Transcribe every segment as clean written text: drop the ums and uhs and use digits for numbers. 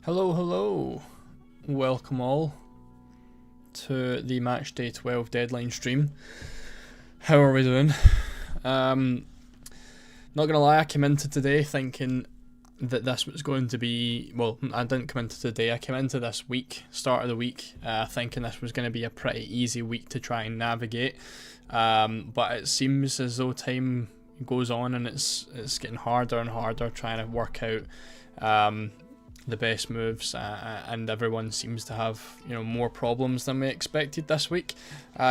Hello, hello. Welcome all to the Matchday 12 deadline stream. How are we doing? Not gonna lie, I came into today thinking that this was going to be, well, I didn't come into today, I came into this week, start of the week, thinking this was going to be a pretty easy week to try and navigate, but it seems as though time goes on and it's getting harder and harder trying to work out the best moves, and everyone seems to have more problems than we expected this week.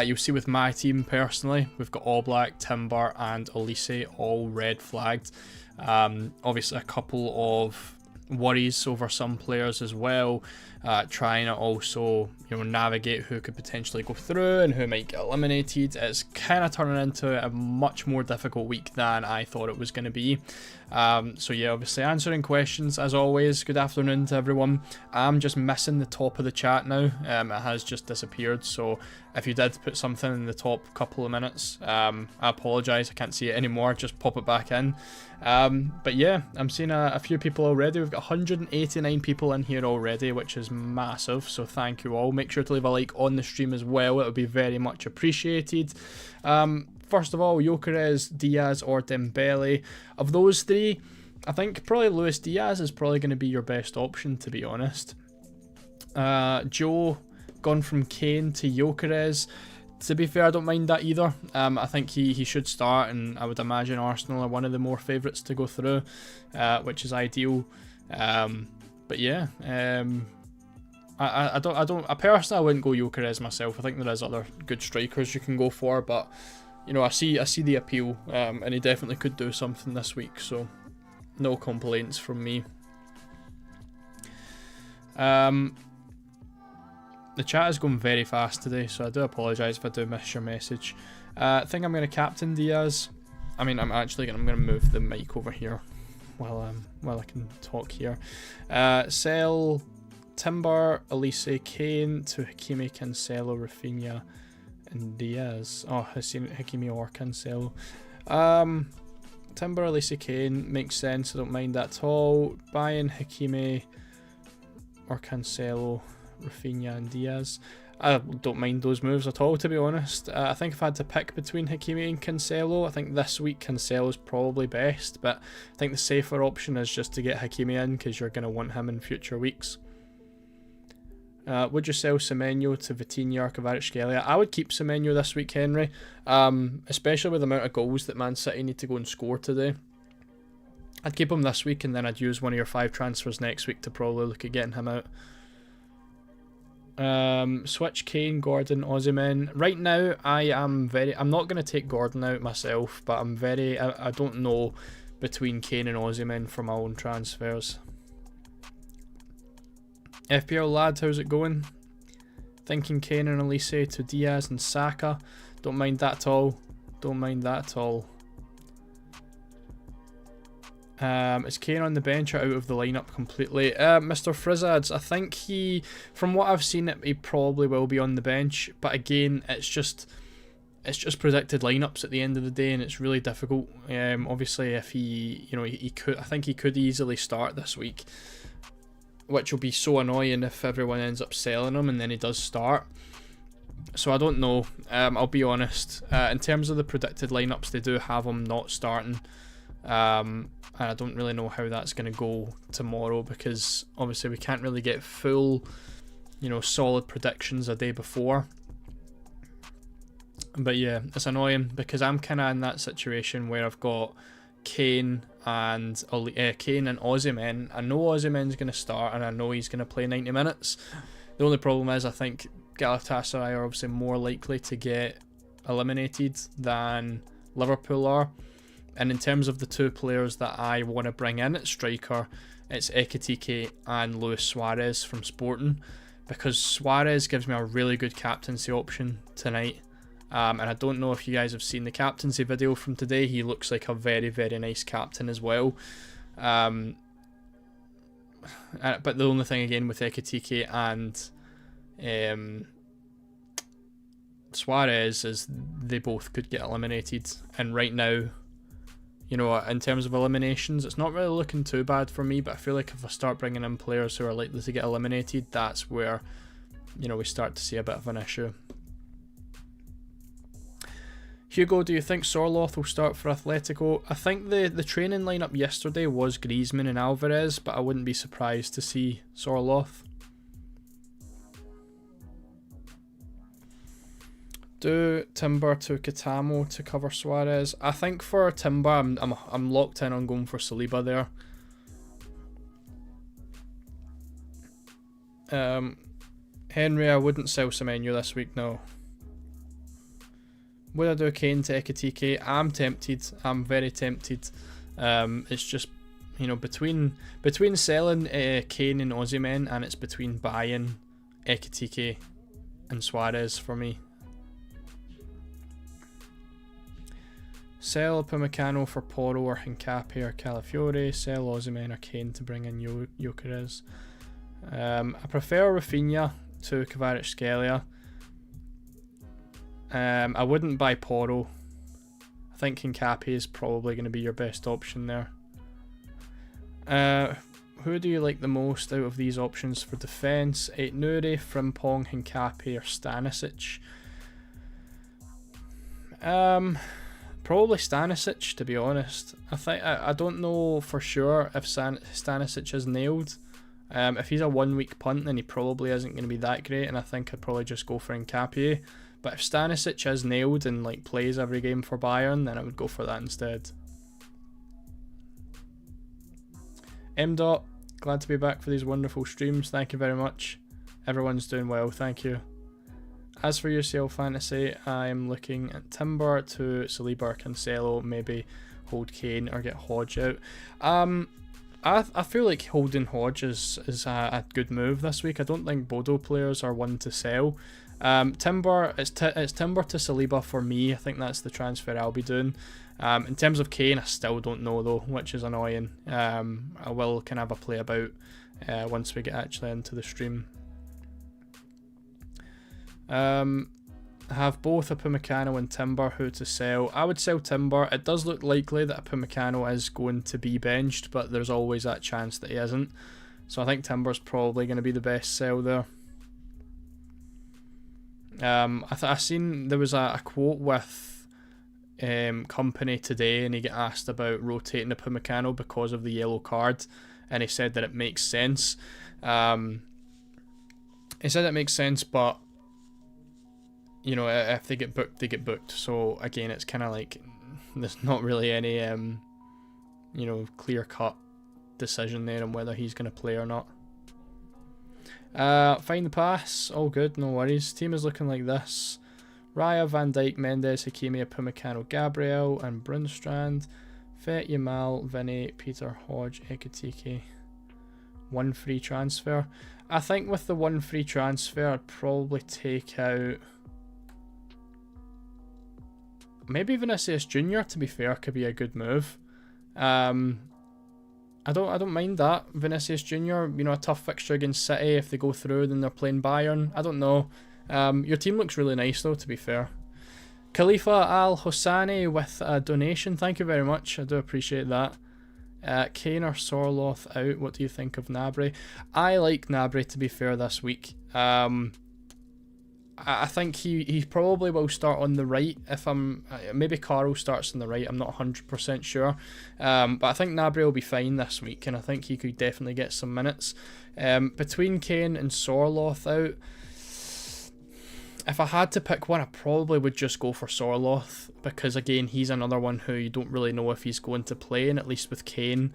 You'll see with my team personally, we've got All Black, Timber and Elise all red flagged. Obviously a couple of worries over some players as well, trying to also navigate who could potentially go through and who might get eliminated. It's kind of turning into a much more difficult week than I thought it was going to be. So yeah, obviously answering questions as always. Good afternoon to everyone. I'm just missing the top of the chat now. It has just disappeared, so if you did put something in the top couple of minutes, I apologise, I can't see it anymore, just pop it back in. But yeah, I'm seeing a few people already. We've got 189 people in here already, which is massive, so thank you all. Make sure to leave a like on the stream as well, it would be very much appreciated. First of all, Gyökeres, Diaz or Dembele. Of those three, I think probably Luis Diaz is probably going to be your best option, to be honest. Joe, gone from Kane to Gyökeres. To be fair, I don't mind that either. I think he should start, and I would imagine Arsenal are one of the more favourites to go through, which is ideal. But yeah, I personally wouldn't go Gyökeres myself. I think there is other good strikers you can go for, but I see the appeal, and he definitely could do something this week, so no complaints from me. The chat is going very fast today, so I do apologise if I do miss your message. I think I'm going to captain Diaz. I mean, I'm going to move the mic over here while I can talk here. Sell Timber, Elise, Kane to Hakimi, Cancelo, Rafinha and Diaz. Oh, Hakimi or Cancelo. Timber, Elise, Kane makes sense. I don't mind that at all. Buying Hakimi or Cancelo, Rafinha and Diaz. I don't mind those moves at all, to be honest. I think if I had to pick between Hakimi and Cancelo, I think this week Cancelo is probably best, but I think the safer option is just to get Hakimi in, because you're going to want him in future weeks. Would you sell Semenyo to Vitinha or Kvaratskhelia? I would keep Semenyo this week, Henry, especially with the amount of goals that Man City need to go and score today. I'd keep him this week, and then I'd use one of your 5 transfers next week to probably look at getting him out. Switch Kane, Gordon, Osimhen. Right now, I'm not going to take Gordon out myself, but I don't know between Kane and Osimhen for my own transfers. FPL lad, how's it going? Thinking Kane and Elise to Diaz and Saka. Don't mind that at all. Don't mind that at all. Is Kane on the bench or out of the lineup completely? Mr. Frizzads, I think from what I've seen, he probably will be on the bench. But again, it's just predicted lineups at the end of the day, and it's really difficult. Obviously, if he could, I think he could easily start this week, which will be so annoying if everyone ends up selling him and then he does start. So I don't know. I'll be honest. In terms of the predicted lineups, they do have him not starting. And I don't really know how that's going to go tomorrow, because obviously we can't really get full, solid predictions a day before. But yeah, it's annoying because I'm kind of in that situation where I've got Kane and Osimhen. I know Osimhen's going to start, and I know he's going to play 90 minutes. The only problem is I think Galatasaray are obviously more likely to get eliminated than Liverpool are. And in terms of the 2 players that I want to bring in at striker, it's Ekitike and Luis Suarez from Sporting, because Suarez gives me a really good captaincy option tonight. And I don't know if you guys have seen the captaincy video from today. He looks like a very, very nice captain as well. But the only thing again with Ekitike and Suarez is they both could get eliminated. And right now, you know, in terms of eliminations, it's not really looking too bad for me, but I feel like if I start bringing in players who are likely to get eliminated, that's where, you know, we start to see a bit of an issue. Hugo, do you think Sorloth will start for Atletico? I think the training lineup yesterday was Griezmann and Alvarez, but I wouldn't be surprised to see Sorloth. Do Timber to Katamo to cover Suarez? I think for Timber, I'm locked in on going for Saliba there. Henry, I wouldn't sell Semenyo this week, no. Would I do Kane to Ekitike? I'm tempted. I'm very tempted. It's just, you know, between selling Kane and Osimhen, and it's between buying Ekitike and Suarez for me. Sell Upamecano for Porro or Hincapié or Calafiore. Sell Osimhen or Kane to bring in Gyökeres. I prefer Rafinha to Kvaratskhelia. I wouldn't buy Porro. I think Hincapié is probably going to be your best option there. Who do you like the most out of these options for defence? Aitnouri, Frimpong, Hincapié or Stanisic? Probably Stanisic, to be honest. I don't know for sure if Stanisic is nailed. If he's a 1 week punt, then he probably isn't going to be that great, and I think I'd probably just go for Hincapié. But if Stanisic is nailed and like plays every game for Bayern, then I would go for that instead. M. Glad to be back for these wonderful streams. Thank you very much. Everyone's doing well, thank you. As for UCL Fantasy, I'm looking at Timber to Saliba or Cancelo, maybe hold Kane or get Hodge out. I feel like holding Hodge is a good move this week. I don't think Bodo players are one to sell. Timber, it's Timber to Saliba for me. I think that's the transfer I'll be doing. In terms of Kane, I still don't know though, which is annoying. I will kind of have a play about once we get actually into the stream. Have both Upamecano and Timber. Who to sell? I would sell Timber. It does look likely that Upamecano is going to be benched, but there's always that chance that he isn't. So I think Timber's probably going to be the best sell there. I seen there was a quote with Company today, and he got asked about rotating Upamecano because of the yellow card, and he said that it makes sense. He said it makes sense, but you know, if they get booked, they get booked. So again, it's kind of like there's not really any you know, clear-cut decision there on whether he's going to play or not. Find the pass, all good, no worries. Team is looking like this: Raya, Van Dijk, Mendes, Hakimi, Upamecano, Gabriel, and Brunstrand. Fet, Yamal, Vinny, Peter, Hodge, Ekitike. One free transfer. I think with the one free transfer, I'd probably take out maybe Vinicius Jr. To be fair, could be a good move. I don't mind that. Vinicius Jr., you know, a tough fixture against City. If they go through, then they're playing Bayern. I don't know. Your team looks really nice though, to be fair. Khalifa Al Hossani with a donation. Thank you very much. I do appreciate that. Kane or Sorloth out. What do you think of Gnabry? I like Gnabry, to be fair, this week. I think he probably will start on the right. If maybe Carl starts on the right, I'm not 100% sure. But I think Gnabry will be fine this week, and I think he could definitely get some minutes. Between Kane and Sorloth out, if I had to pick one, I probably would just go for Sorloth, because again, he's another one who you don't really know if he's going to play, and at least with Kane,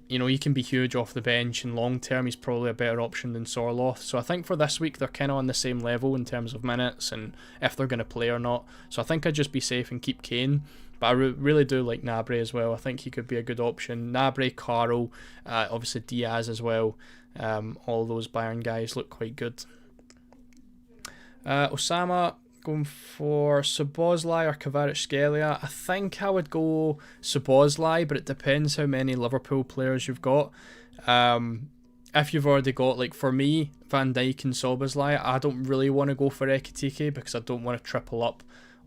you know, he can be huge off the bench, and long term he's probably a better option than Sorloth. So I think for this week they're kind of on the same level in terms of minutes and if they're going to play or not. So I think I'd just be safe and keep Kane. But I really do like Gnabry as well. I think he could be a good option. Gnabry, Carl, obviously Diaz as well. All those Bayern guys look quite good. Osama going for Szoboszlai or Kvaratskhelia. I think I would go Szoboszlai, but it depends how many Liverpool players you've got. If you've already got, like for me, Van Dijk and Szoboszlai, I don't really want to go for Ekitike because I don't want to triple up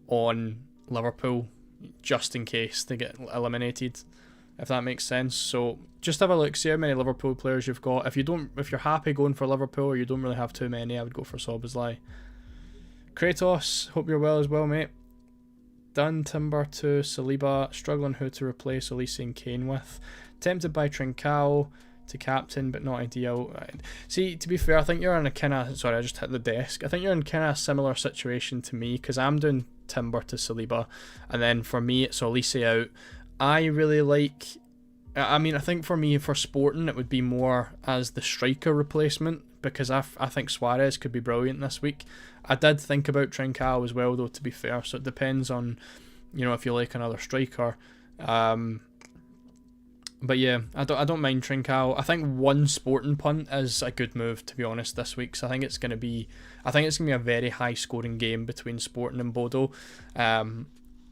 on Liverpool. just in case they get eliminated, if that makes sense. So just have a look, see how many Liverpool players you've got. If you're happy going for Liverpool, or you don't really have too many, I would go for Szoboszlai. Kratos, hope you're well as well, mate. Done. Timber to Saliba, struggling who to replace Olise and Kane with. Tempted by Trincao to captain, but not ideal. See, to be fair, I think you're in a kind of... Sorry, I just hit the desk. I think you're in kind of a similar situation to me, because I'm doing Timber to Saliba, and then for me, it's Olise out. I really like... I mean, I think for me, for Sporting, it would be more as the striker replacement, because I think Suarez could be brilliant this week. I did think about Trincao as well, though, to be fair, so it depends on, you know, if you like another striker. But yeah, I don't mind Trincao. I think one Sporting punt is a good move, to be honest, this week. So I think it's gonna be a very high scoring game between Sporting and Bodo. And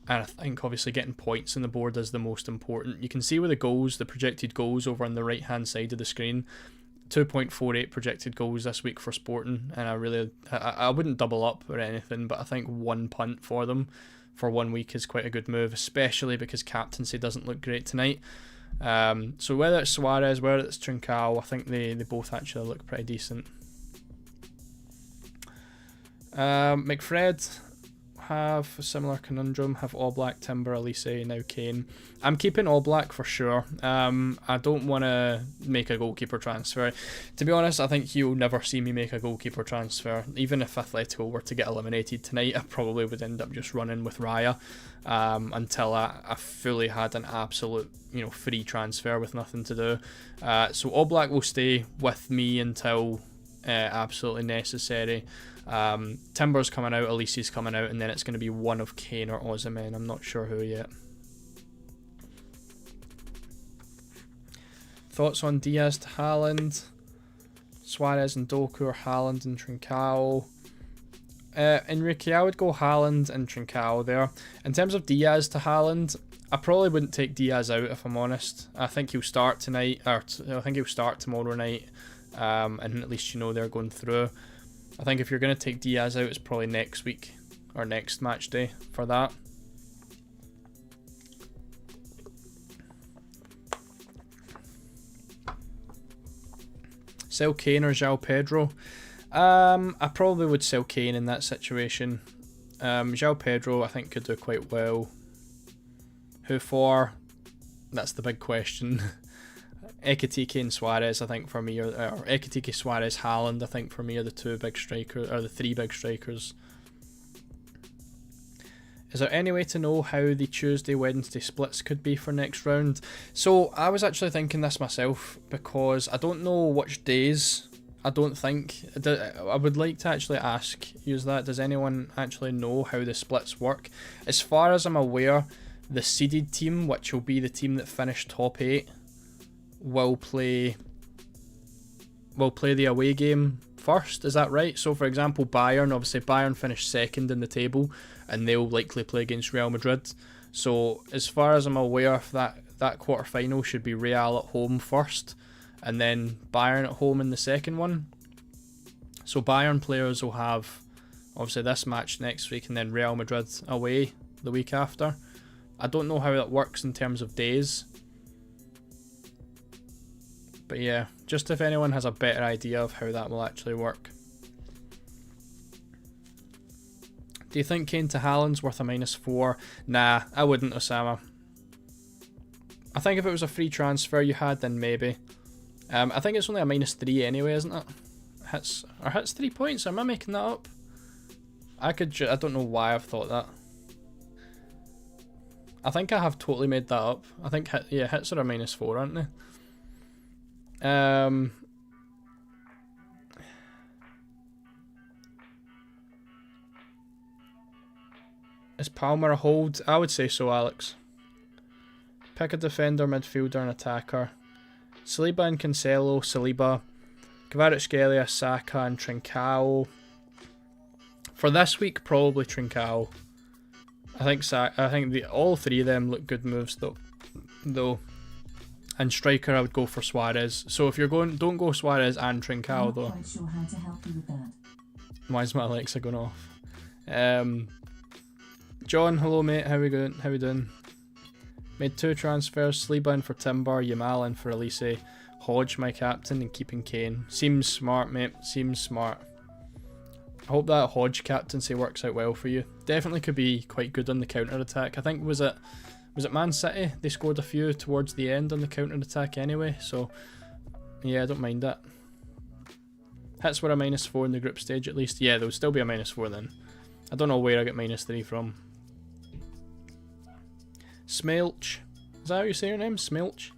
I think obviously getting points on the board is the most important. You can see with the goals, the projected goals over on the right hand side of the screen. 2.48 projected goals this week for Sporting, and I wouldn't double up or anything, but I think one punt for them for 1 week is quite a good move, especially because captaincy doesn't look great tonight. So whether it's Suarez, whether it's Trincao, I think they both actually look pretty decent. McFred have a similar conundrum, have Oblak, Timber, Olise, now Kane. I'm keeping Oblak for sure. I don't want to make a goalkeeper transfer. To be honest, I think you'll never see me make a goalkeeper transfer. Even if Atletico were to get eliminated tonight, I probably would end up just running with Raya until I fully had an absolute, you know, free transfer with nothing to do. So Oblak will stay with me until absolutely necessary. Timber's coming out, Elise's coming out, and then it's going to be one of Kane or Osimhen. I'm not sure who yet. Thoughts on Diaz to Haaland? Suarez and Doku, or Haaland and Trincao? Enrique, I would go Haaland and Trincao there. In terms of Diaz to Haaland, I probably wouldn't take Diaz out if I'm honest. I think he'll start tonight, or I think he'll start tomorrow night, and at least you know they're going through. I think if you're going to take Diaz out, it's probably next week or next match day for that. Sell Kane or João Pedro? I probably would sell Kane in that situation. João Pedro I think could do quite well. Who for? That's the big question. Ekitike and Suarez I think for me, or Ekitike, Suarez, Haaland I think for me are the two big strikers, or the three big strikers. Is there any way to know how the Tuesday-Wednesday splits could be for next round? So I was actually thinking this myself, because I don't know which days. I don't think. I would like to actually ask you that. Does anyone actually know how the splits work? As far as I'm aware, the seeded team, which will be the team that finished top 8, will play the away game first. Is that right? So for example, Bayern finished second in the table, and they'll likely play against Real Madrid. So as far as I'm aware, that quarter final should be Real at home first, and then Bayern at home in the second one. So Bayern players will have obviously this match next week, and then Real Madrid away the week after. I don't know how that works in terms of days, but yeah, just if anyone has a better idea of how that will actually work. Do you think Kane to Haaland's worth a -4? Nah, I wouldn't, Osama. I think if it was a free transfer you had, then maybe. I think it's only a -3 anyway, isn't it? Hits 3 points. Am I making that up? I don't know why I've thought that. I think I have totally made that up. I think hits are a -4, aren't they? Is Palmer a hold? I would say so, Alex. Pick a defender, midfielder, and attacker. Saliba and Cancelo, Saliba. Kvaratskhelia, Saka, and Trincao. For this week, probably Trincao. I think all three of them look good moves though. And striker, I would go for Suarez. So if you're going, don't go Suarez and Trincao though. I'm not quite sure how to help you with that. Why is my Alexa going off? John, hello mate, how we going? How we doing? Made 2 transfers, Saliba in for Timber, Yamal in for Elise, Hodge my captain, and keeping Kane. Seems smart, mate, seems smart. I hope that Hodge captaincy works out well for you. Definitely could be quite good on the counter-attack. I think, was it Man City? They scored a few towards the end on the counter-attack anyway, so yeah, I don't mind that. Hits were a -4 in the group stage at least. Yeah, there would still be a -4 then. I don't know where I get -3 from. Smelch. Is that how you say your name? Smelch?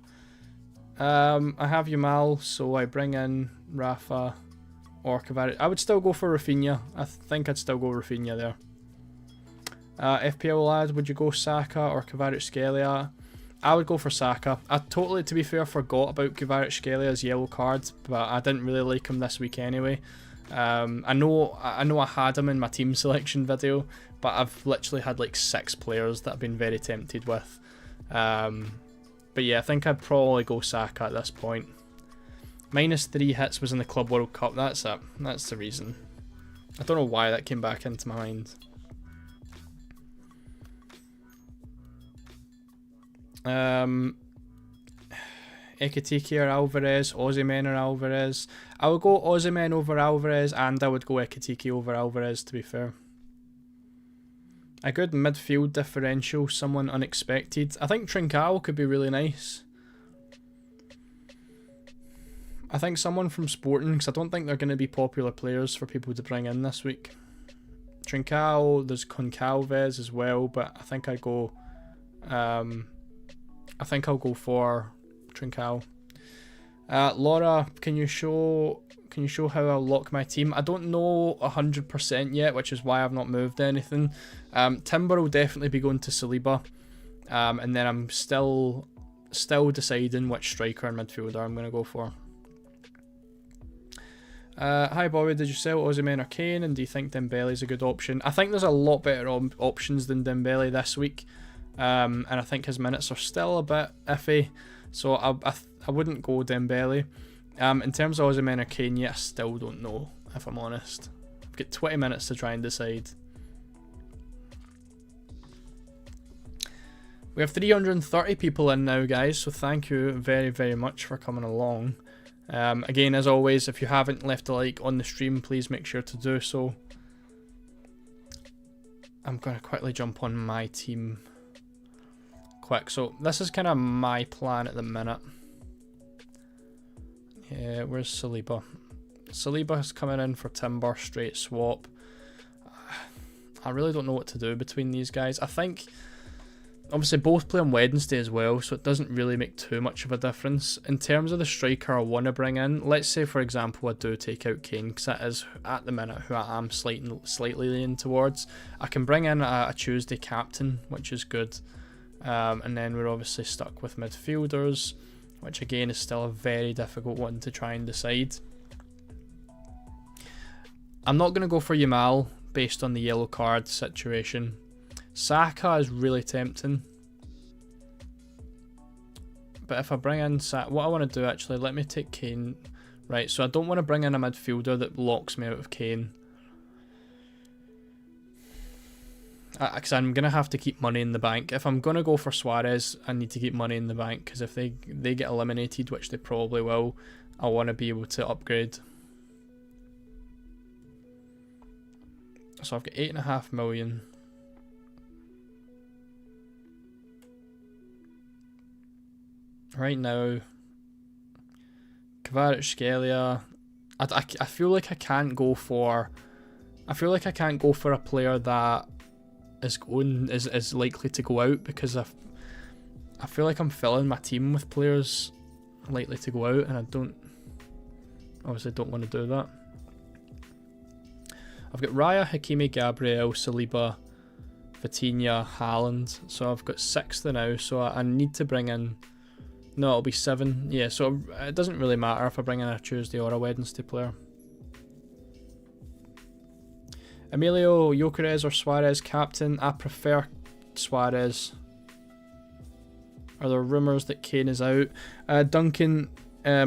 I have Yamal, so I bring in Rafa or Kvarat. I would still go for Rafinha. I think I'd still go Rafinha there. FPL lad, would you go Saka or Kvaratskhelia? I would go for Saka. I totally, to be fair, forgot about Kvaratskheilia's yellow card, but I didn't really like him this week anyway. I know I had him in my team selection video, but I've literally had like 6 players that I've been very tempted with. But yeah, I think I'd probably go Saka at this point. -3 hits was in the Club World Cup. That's it. That's the reason. I don't know why that came back into my mind. Ekitike or Alvarez, Osimhen or Alvarez. I would go Osimhen over Alvarez, and I would go Ekitike over Alvarez, to be fair. A good midfield differential, someone unexpected. I think Trincao could be really nice. I think someone from Sporting, because I don't think they're going to be popular players for people to bring in this week. Trincao, there's Concalves as well, but I think I'll go for Trincao. Laura, can you show how I'll lock my team? I don't know 100% yet, which is why I've not moved anything. Timber will definitely be going to Saliba, and then I'm still deciding which striker and midfielder I'm going to go for. Hi Bobby, did you sell Osimhen or Kane, and do you think Dembele's a good option? I think there's a lot better options than Dembele this week, and I think his minutes are still a bit iffy, so I wouldn't go Dembele. In terms of Osimhen or Kane, yeah, I still don't know, if I'm honest. I've got 20 minutes to try and decide. We have 330 people in now, guys, so thank you very, very much for coming along. Again, as always, if you haven't left a like on the stream, please make sure to do so. I'm going to quickly jump on my team quick. So this is kind of my plan at the minute. Yeah, where's Saliba? Saliba is coming in for Timber, straight swap. I really don't know what to do between these guys. I think, obviously, both play on Wednesday as well, so it doesn't really make too much of a difference. In terms of the striker I want to bring in, let's say, for example, I do take out Kane, because that is, at the minute, who I am slightly leaning towards. I can bring in a Tuesday captain, which is good. And then we're obviously stuck with midfielders, which again is still a very difficult one to try and decide. I'm not going to go for Yamal based on the yellow card situation. Saka is really tempting. But if I bring in Saka, what I want to do actually, let me take Kane. Right, so I don't want to bring in a midfielder that locks me out of Kane. Because I'm going to have to keep money in the bank. If I'm going to go for Suarez, I need to keep money in the bank, because if they get eliminated, which they probably will, I want to be able to upgrade. So I've got 8.5 million. Right now, Kvaratskhelia. I feel like I can't go for. I feel like I can't go for a player that is likely to go out, because I feel like I'm filling my team with players likely to go out, and I obviously don't want to do that. I've got Raya, Hakimi, Gabriel, Saliba, Vitinha, Haaland. So I've got 6 now. So I need to bring in. No, it'll be 7. Yeah, so it doesn't really matter if I bring in a Tuesday or a Wednesday player. Emilio, Gyökeres or Suarez captain? I prefer Suarez. Are there rumours that Kane is out? Duncan,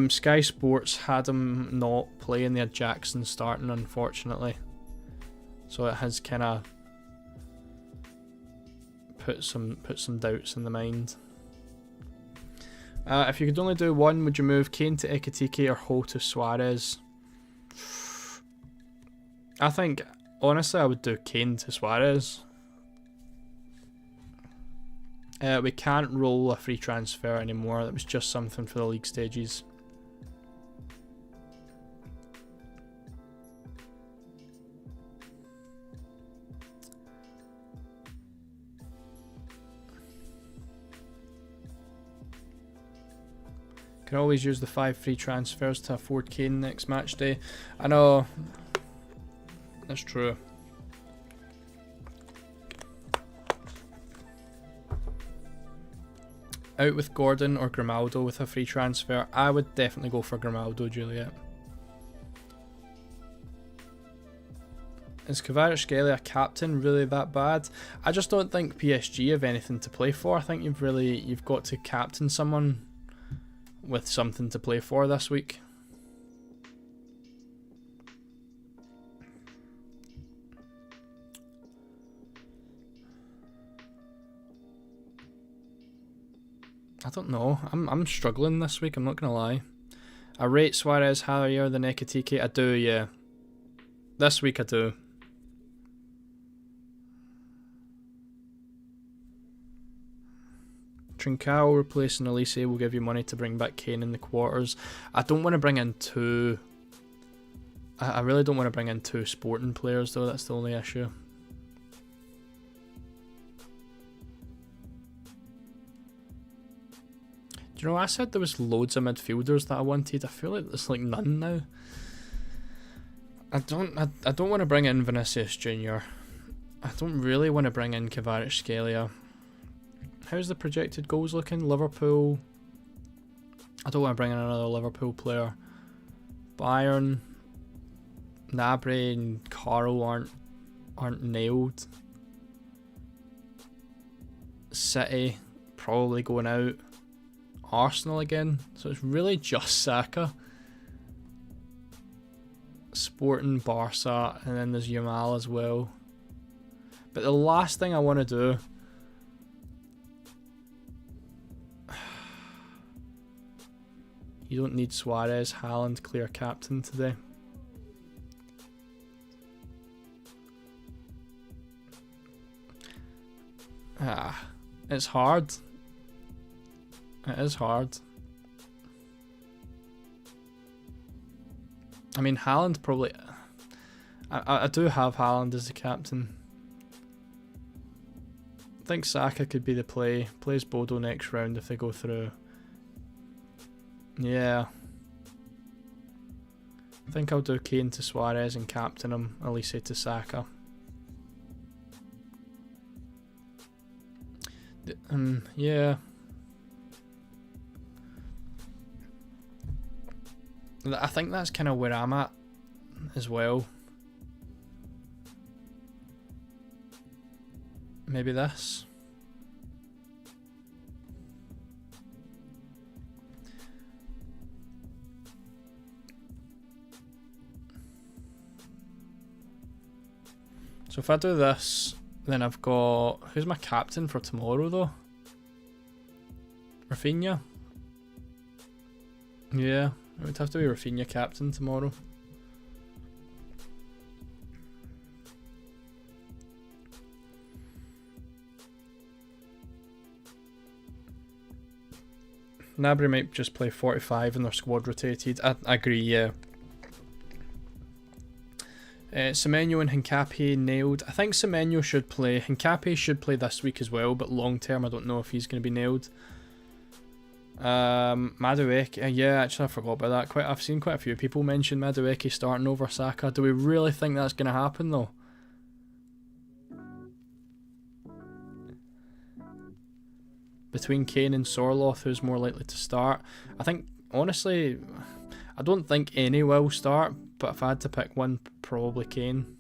Sky Sports had him not playing. They had Jackson starting, unfortunately. So it has kind of put some doubts in the mind. If you could only do one, would you move Kane to Ekitike or Ho to Suarez? I think, honestly, I would do Kane to Suarez. We can't roll a free transfer anymore. That was just something for the league stages. Can always use the 5 free transfers to afford Kane next match day. I know. That's true. Out with Gordon or Grimaldo with a free transfer. I would definitely go for Grimaldo, Juliet. Is Kvaratskhelia captain really that bad? I just don't think PSG have anything to play for. I think you've got to captain someone with something to play for this week. I don't know. I'm struggling this week, I'm not gonna lie. I rate Suarez higher than Ekitike. I do, yeah. This week I do. Trincao replacing Elise will give you money to bring back Kane in the quarters. I don't want to bring in two... I really don't want to bring in 2 Sporting players though, that's the only issue. Do you know, I said there was loads of midfielders that I wanted. I feel like there's like none now. I don't want to bring in Vinicius Jr. I don't really want to bring in Kvaratskhelia. How's the projected goals looking? Liverpool. I don't want to bring in another Liverpool player. Bayern, Gnabry and Carl aren't nailed. City probably going out. Arsenal again, so it's really just Saka. Sporting, Barca, and then there's Yamal as well. But the last thing I want to do... You don't need Suarez, Haaland, clear captain today. It's hard. It is hard. I mean, Haaland probably... I do have Haaland as the captain. I think Saka could be the play. Plays Bodo next round if they go through. Yeah. I think I'll do Kane to Suarez and captain him, Elise to Saka. Yeah. I think that's kind of where I'm at as well. Maybe this. So if I do this, then I've got... Who's my captain for tomorrow though? Rafinha? Yeah. It would have to be Rafinha captain tomorrow. Gnabry might just play 45 and their squad rotated. I agree, yeah. Semenyo and Hincapié nailed. I think Semenyo should play. Hincapié should play this week as well, but long term I don't know if he's going to be nailed. Madueke, yeah, actually I forgot about that. I've seen quite a few people mention Madueke starting over Saka. Do we really think that's going to happen though? Between Kane and Sorloth, who's more likely to start? I think, honestly, I don't think any will start, but if I had to pick one, probably Kane.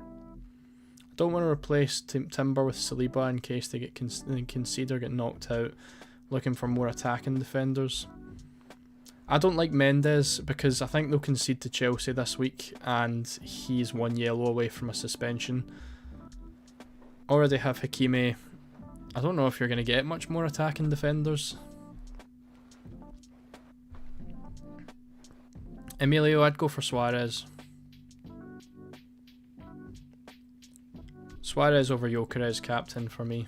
I don't want to replace Timber with Saliba in case they get concede or get knocked out. Looking for more attacking defenders. I don't like Mendes because I think they'll concede to Chelsea this week and he's 1 yellow away from a suspension. Already have Hakimi. I don't know if you're going to get much more attacking defenders. Emilio, I'd go for Suarez. Suarez over Gyökeres captain for me.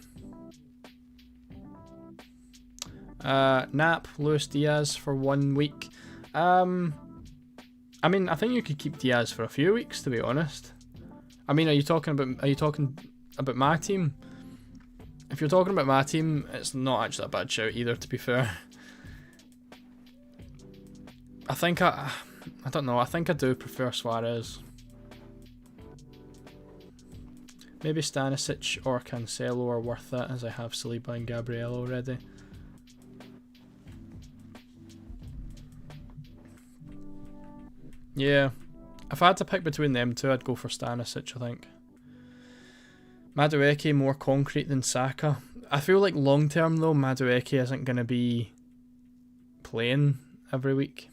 Nap, Luis Diaz for 1 week. I mean, I think you could keep Diaz for a few weeks, to be honest. I mean, are you talking about my team? If you're talking about my team, it's not actually a bad shout either, to be fair. I don't know, I think I do prefer Suarez. Maybe Stanisic or Cancelo are worth it, as I have Saliba and Gabriel already. Yeah, if I had to pick between them two, I'd go for Stanisic, I think. Madueke more concrete than Saka. I feel like long term though, Madueke isn't going to be playing every week.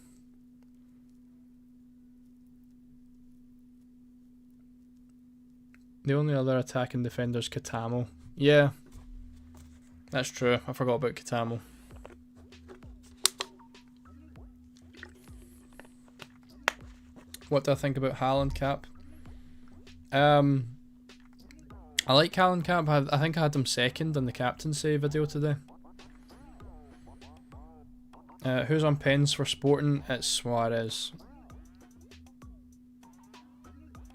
The only other attacking defender is Katamo. Yeah, that's true. I forgot about Katamo. What do I think about Haaland cap? I like Haaland cap. I think I had him second in the captaincy video today. Who's on pens for Sporting? It's Suarez.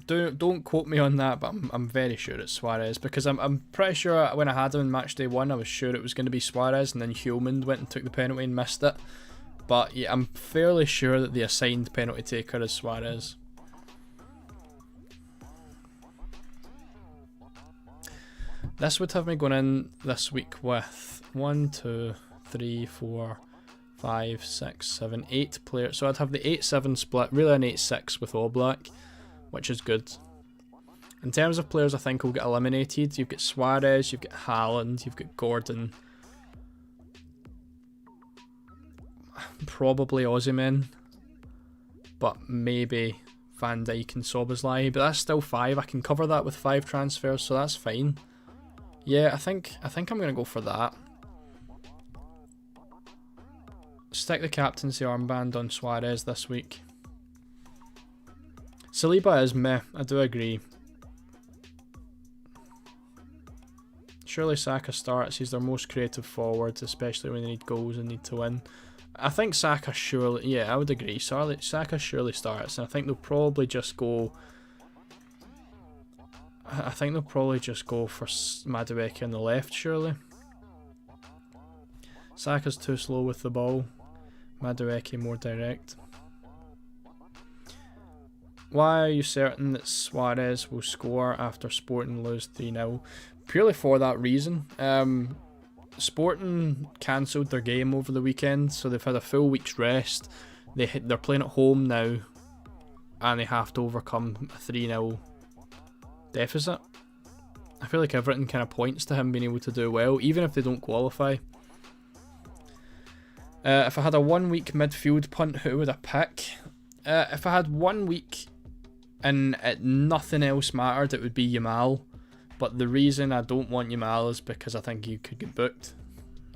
Don't quote me on that, but I'm very sure it's Suarez, because I'm pretty sure when I had him in matchday 1, I was sure it was going to be Suarez, and then Hillman went and took the penalty and missed it. But yeah, I'm fairly sure that the assigned penalty taker is Suarez. This would have me going in this week with 1, 2, 3, 4, 5, 6, 7, 8 players. So I'd have the 8-7 split, really an 8-6 with All Black, which is good. In terms of players I think will get eliminated, you've got Suarez, you've got Haaland, you've got Gordon. Probably Osimhen, but maybe Van Dijk and Szoboszlai, but that's still 5. I can cover that with 5 transfers, so that's fine. Yeah, I think I'm gonna go for that. Stick the captaincy armband on Suarez this week. Saliba is meh, I do agree. Surely Saka starts, he's their most creative forward, especially when they need goals and need to win. I think Saka surely, yeah, I would agree. Saka surely starts, and I think they'll probably just go. I think they'll probably just go for Madueke on the left, surely. Saka's too slow with the ball. Madueke more direct. Why are you certain that Suarez will score after Sporting lose 3-0? Purely for that reason. Sporting cancelled their game over the weekend, so they've had a full week's rest. They're playing at home now, and they have to overcome a 3-0 deficit. I feel like everything kind of points to him being able to do well, even if they don't qualify. If I had a 1 week midfield punt, who would I pick? If I had 1 week and nothing else mattered, it would be Yamal. But the reason I don't want Yamal is because I think he could get booked.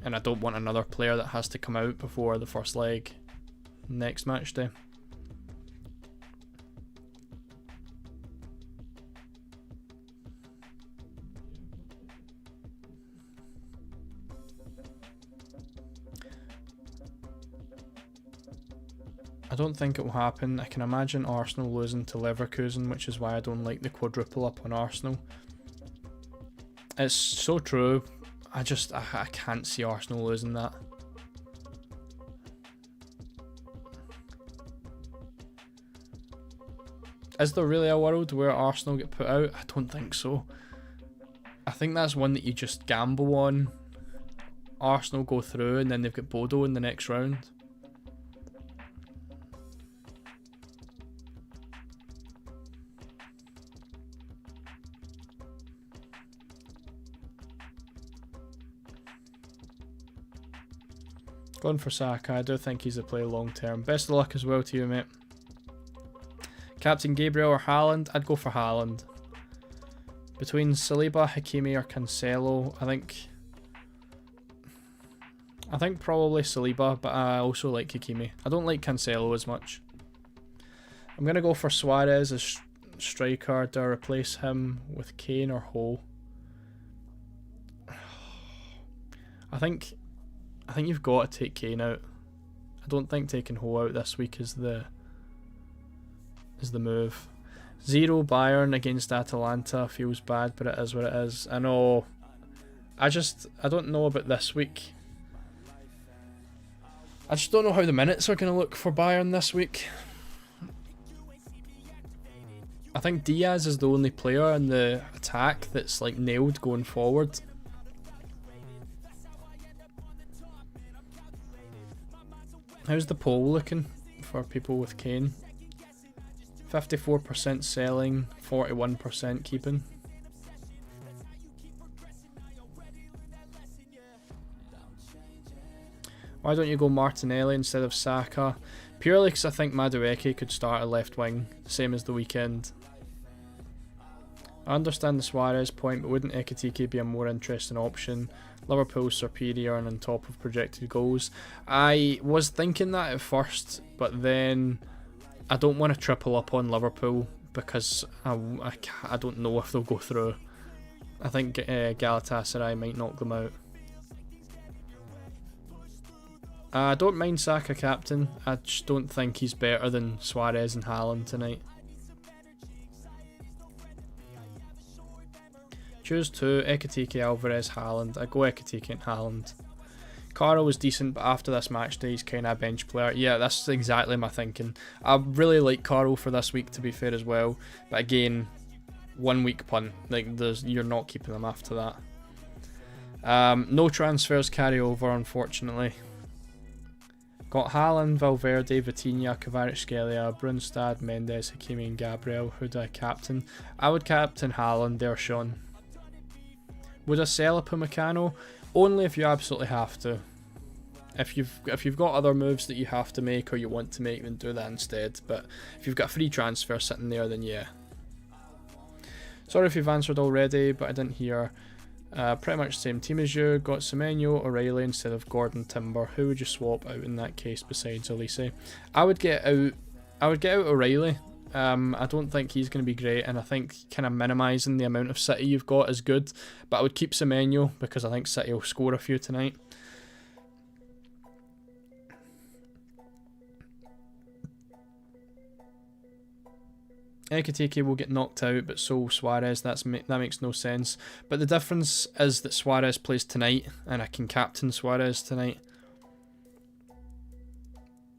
And I don't want another player that has to come out before the first leg next match day. I don't think it will happen. I can imagine Arsenal losing to Leverkusen, which is why I don't like the quadruple up on Arsenal. It's so true. I can't see Arsenal losing that. Is there really a world where Arsenal get put out? I don't think so. I think that's one that you just gamble on. Arsenal go through and then they've got Bodo in the next round. Going for Saka, I do think he's a play long term. Best of luck as well to you, mate. Captain Gabriel or Haaland? I'd go for Haaland. Between Saliba, Hakimi or Cancelo, I think probably Saliba, but I also like Hakimi. I don't like Cancelo as much. I'm going to go for Suarez as striker. Do I replace him with Kane or Ho? I think you've got to take Kane out. I don't think taking Ho out this week is the move. 0 Bayern against Atalanta feels bad, but it is what it is. I know. I don't know about this week. I just don't know how the minutes are going to look for Bayern this week. I think Diaz is the only player in the attack that's like nailed going forward. How's the poll looking for people with Kane? 54% selling, 41% keeping. Why don't you go Martinelli instead of Saka? Purely because I think Madueke could start at left wing, same as the weekend. I understand the Suarez point, but wouldn't Ekitike be a more interesting option? Liverpool's superior and on top of projected goals. I was thinking that at first, but then I don't want to triple up on Liverpool because I don't know if they'll go through. I think Galatasaray might knock them out. I don't mind Saka captain. I just don't think he's better than Suarez and Haaland tonight. Choose 2, Ekitike, Alvarez, Haaland. I go Ekitike and Haaland. Carro was decent, but after this match day, he's kind of a bench player. Yeah, that's exactly my thinking. I really like Carro for this week, to be fair as well. But again, 1 week punt. Like, you're not keeping them after that. No transfers carry over, unfortunately. Got Haaland, Valverde, Vitinha, Kvaratskhelia, Brunstad, Mendes, Hakimi and Gabriel. Who do I captain? I would captain Haaland there, Sean. Would I sell a Upamecano? Only if you absolutely have to. If you've got other moves that you have to make or you want to make, then do that instead. But if you've got a free transfer sitting there, then yeah. Sorry if you've answered already, but I didn't hear. Pretty much the same team as you. Got Semenyo, O'Reilly instead of Gordon, Timber. Who would you swap out in that case besides Elise? I would get out O'Reilly. I don't think he's going to be great, and I think kind of minimising the amount of City you've got is good. But I would keep Semenyo because I think City will score a few tonight. Ekitike will get knocked out, but so will Suarez. That makes no sense. But the difference is that Suarez plays tonight, and I can captain Suarez tonight.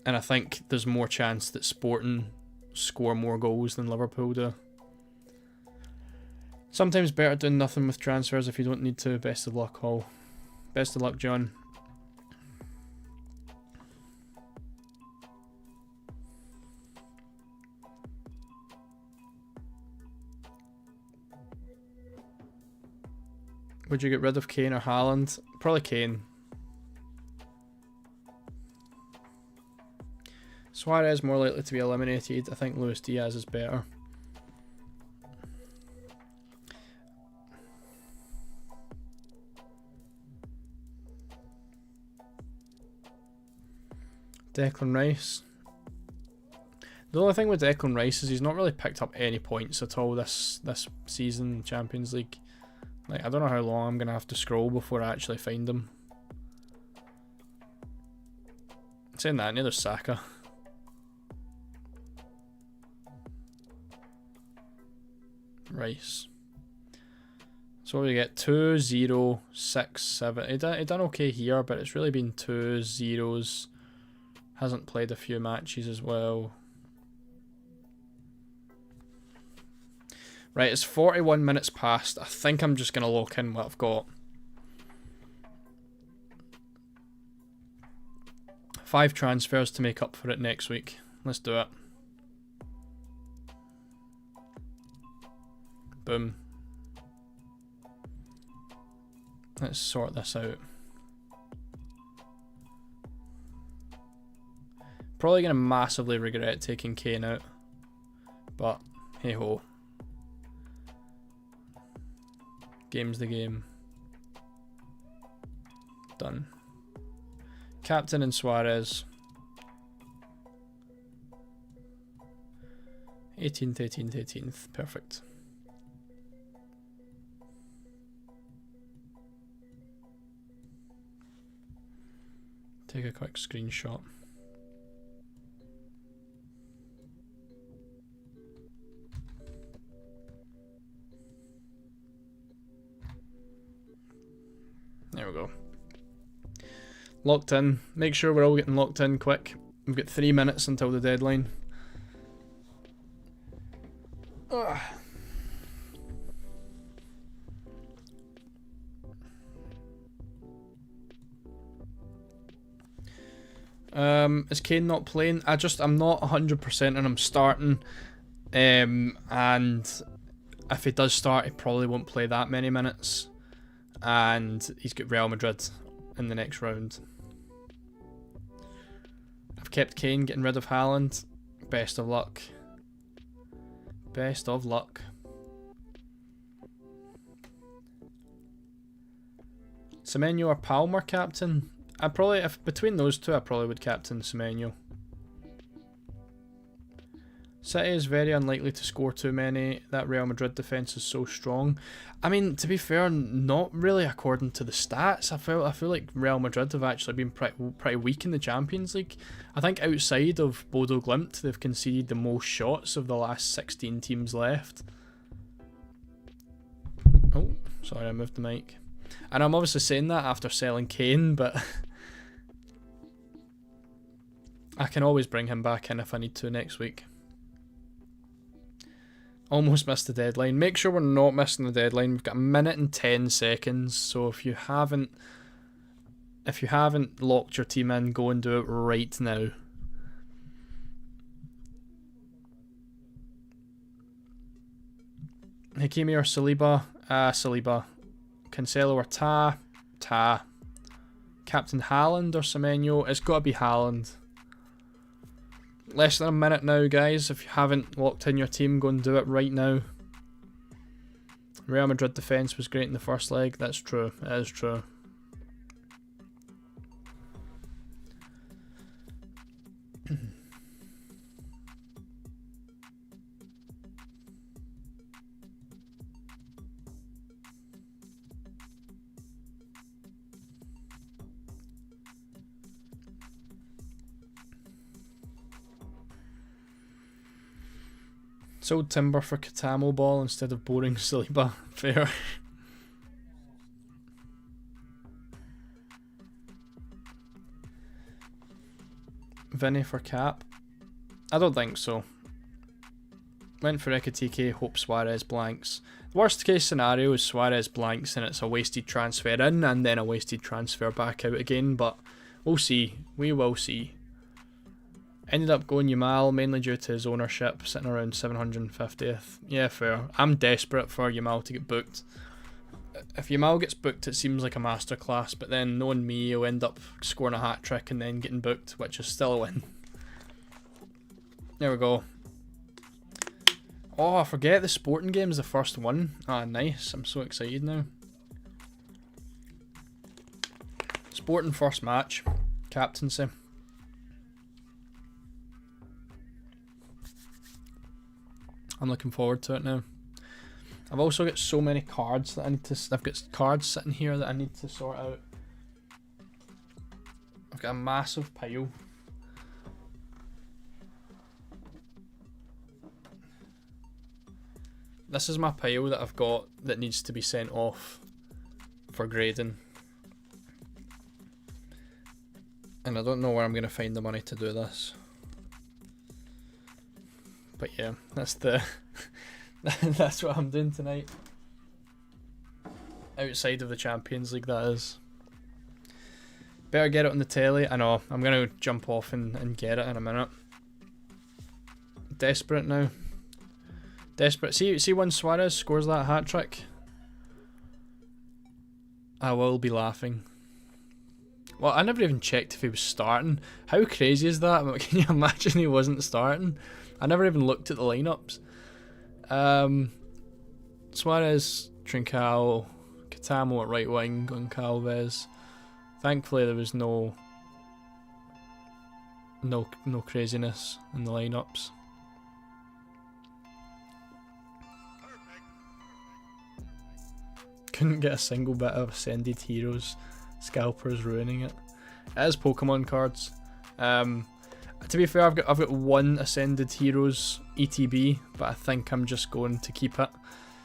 And I think there's more chance that Sporting score more goals than Liverpool do. Sometimes better doing nothing with transfers if you don't need to. Best of luck, all. Best of luck, John. Would you get rid of Kane or Haaland? Probably Kane. Suarez more likely to be eliminated. I think Luis Diaz is better. Declan Rice. The only thing with Declan Rice is he's not really picked up any points at all this season in Champions League. Like, I don't know how long I'm going to have to scroll before I actually find him. Saying that, neither Saka. Rice. So what do we get? 2, 0, 6, 7. He done okay here, but it's really been 2 0s. Hasn't played a few matches as well. Right, it's 41 minutes past. I think I'm just going to lock in what I've got. 5 transfers to make up for it next week. Let's do it. Boom. Let's sort this out. Probably going to massively regret taking Kane out. But, hey ho. Game's the game. Done. Captain and Suarez. 18th, 18th, 18th. Perfect. Take a quick screenshot. There we go. Locked in. Make sure we're all getting locked in quick. We've got 3 minutes until the deadline. Ugh. Is Kane not playing? I'm not 100% and I'm starting. And if he does start, he probably won't play that many minutes. And he's got Real Madrid in the next round. I've kept Kane, getting rid of Haaland. Best of luck. Best of luck. Semenyo or Palmer captain? If between those two, I probably would captain Semenyo. City is very unlikely to score too many. That Real Madrid defence is so strong. I mean, to be fair, not really according to the stats. I feel like Real Madrid have actually been pretty weak in the Champions League. I think outside of Bodo Glimt, they've conceded the most shots of the last 16 teams left. Oh, sorry, I moved the mic. And I'm obviously saying that after selling Kane, but I can always bring him back in if I need to next week. Almost missed the deadline. Make sure we're not missing the deadline. We've got 1 minute and 10 seconds. So if you haven't locked your team in, go and do it right now. Hakimi or Saliba? Saliba. Cancelo or Ta? Ta. Captain Haaland or Semenyo? It's got to be Haaland. Less than a minute now, guys. If you haven't locked in your team, go and do it right now. Real Madrid defence was great in the first leg. That's true. It is true. Sold Timber for Katamo ball instead of boring Saliba. Fair. Vinny for Cap? I don't think so. Went for Ekatike, hope Suarez blanks. The worst case scenario is Suarez blanks and it's a wasted transfer in and then a wasted transfer back out again, but we'll see. We will see. Ended up going Yamal, mainly due to his ownership, sitting around 750th. Yeah, fair. I'm desperate for Yamal to get booked. If Yamal gets booked, it seems like a masterclass, but then knowing me, he'll end up scoring a hat-trick and then getting booked, which is still a win. There we go. Oh, I forget the Sporting game is the first one. Ah, nice. I'm so excited now. Sporting first match. Captaincy. I'm looking forward to it now. I've also got so many cards that I need to... I've got cards sitting here that I need to sort out. I've got a massive pile. This is my pile that I've got that needs to be sent off for grading. And I don't know where I'm going to find the money to do this. But yeah, that's that's what I'm doing tonight. Outside of the Champions League, that is. Better get it on the telly. I know, I'm going to jump off and get it in a minute. Desperate now. Desperate. See when Suarez scores that hat-trick? I will be laughing. Well, I never even checked if he was starting. How crazy is that? Can you imagine he wasn't starting? I never even looked at the lineups. Suarez, Trincao, Katamo at right wing, Goncalves. Thankfully there was no craziness in the lineups. Couldn't get a single bit of Ascended Heroes. Scalper's ruining it. It is Pokemon cards. To be fair, I've got one Ascended Heroes ETB, but I think I'm just going to keep it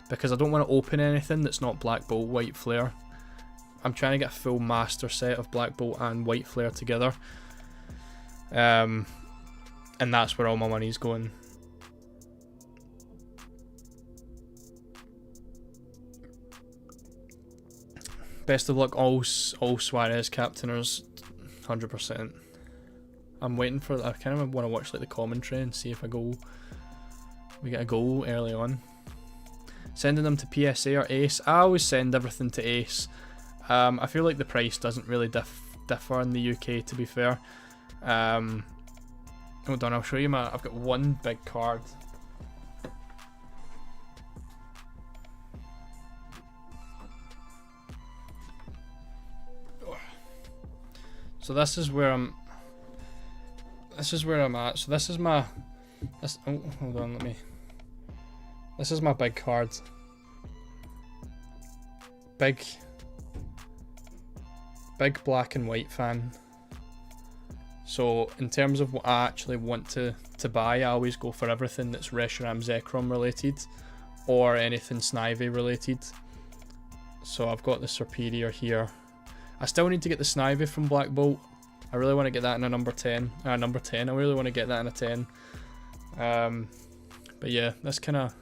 because I don't want to open anything that's not Black Bolt, White Flare. I'm trying to get a full master set of Black Bolt and White Flare together. And that's where all my money's going. Best of luck, all Suarez captainers, 100%. I'm waiting for. I kind of want to watch like the commentary and see if we get a goal early on. Sending them to PSA or Ace. I always send everything to Ace. I feel like the price doesn't really differ in the UK, to be fair. Hold on, I'll show you I've got one big card. So this is where I'm at. So this is my hold on, this is my big card. Big black and white fan. So in terms of what I actually want to buy, I always go for everything that's Reshiram Zekrom related or anything Snivy related. So I've got the Serpedior here. I still need to get the Snivy from Black Bolt. I really want to get that in a number 10. I really want to get that in a 10. But yeah, that's kind of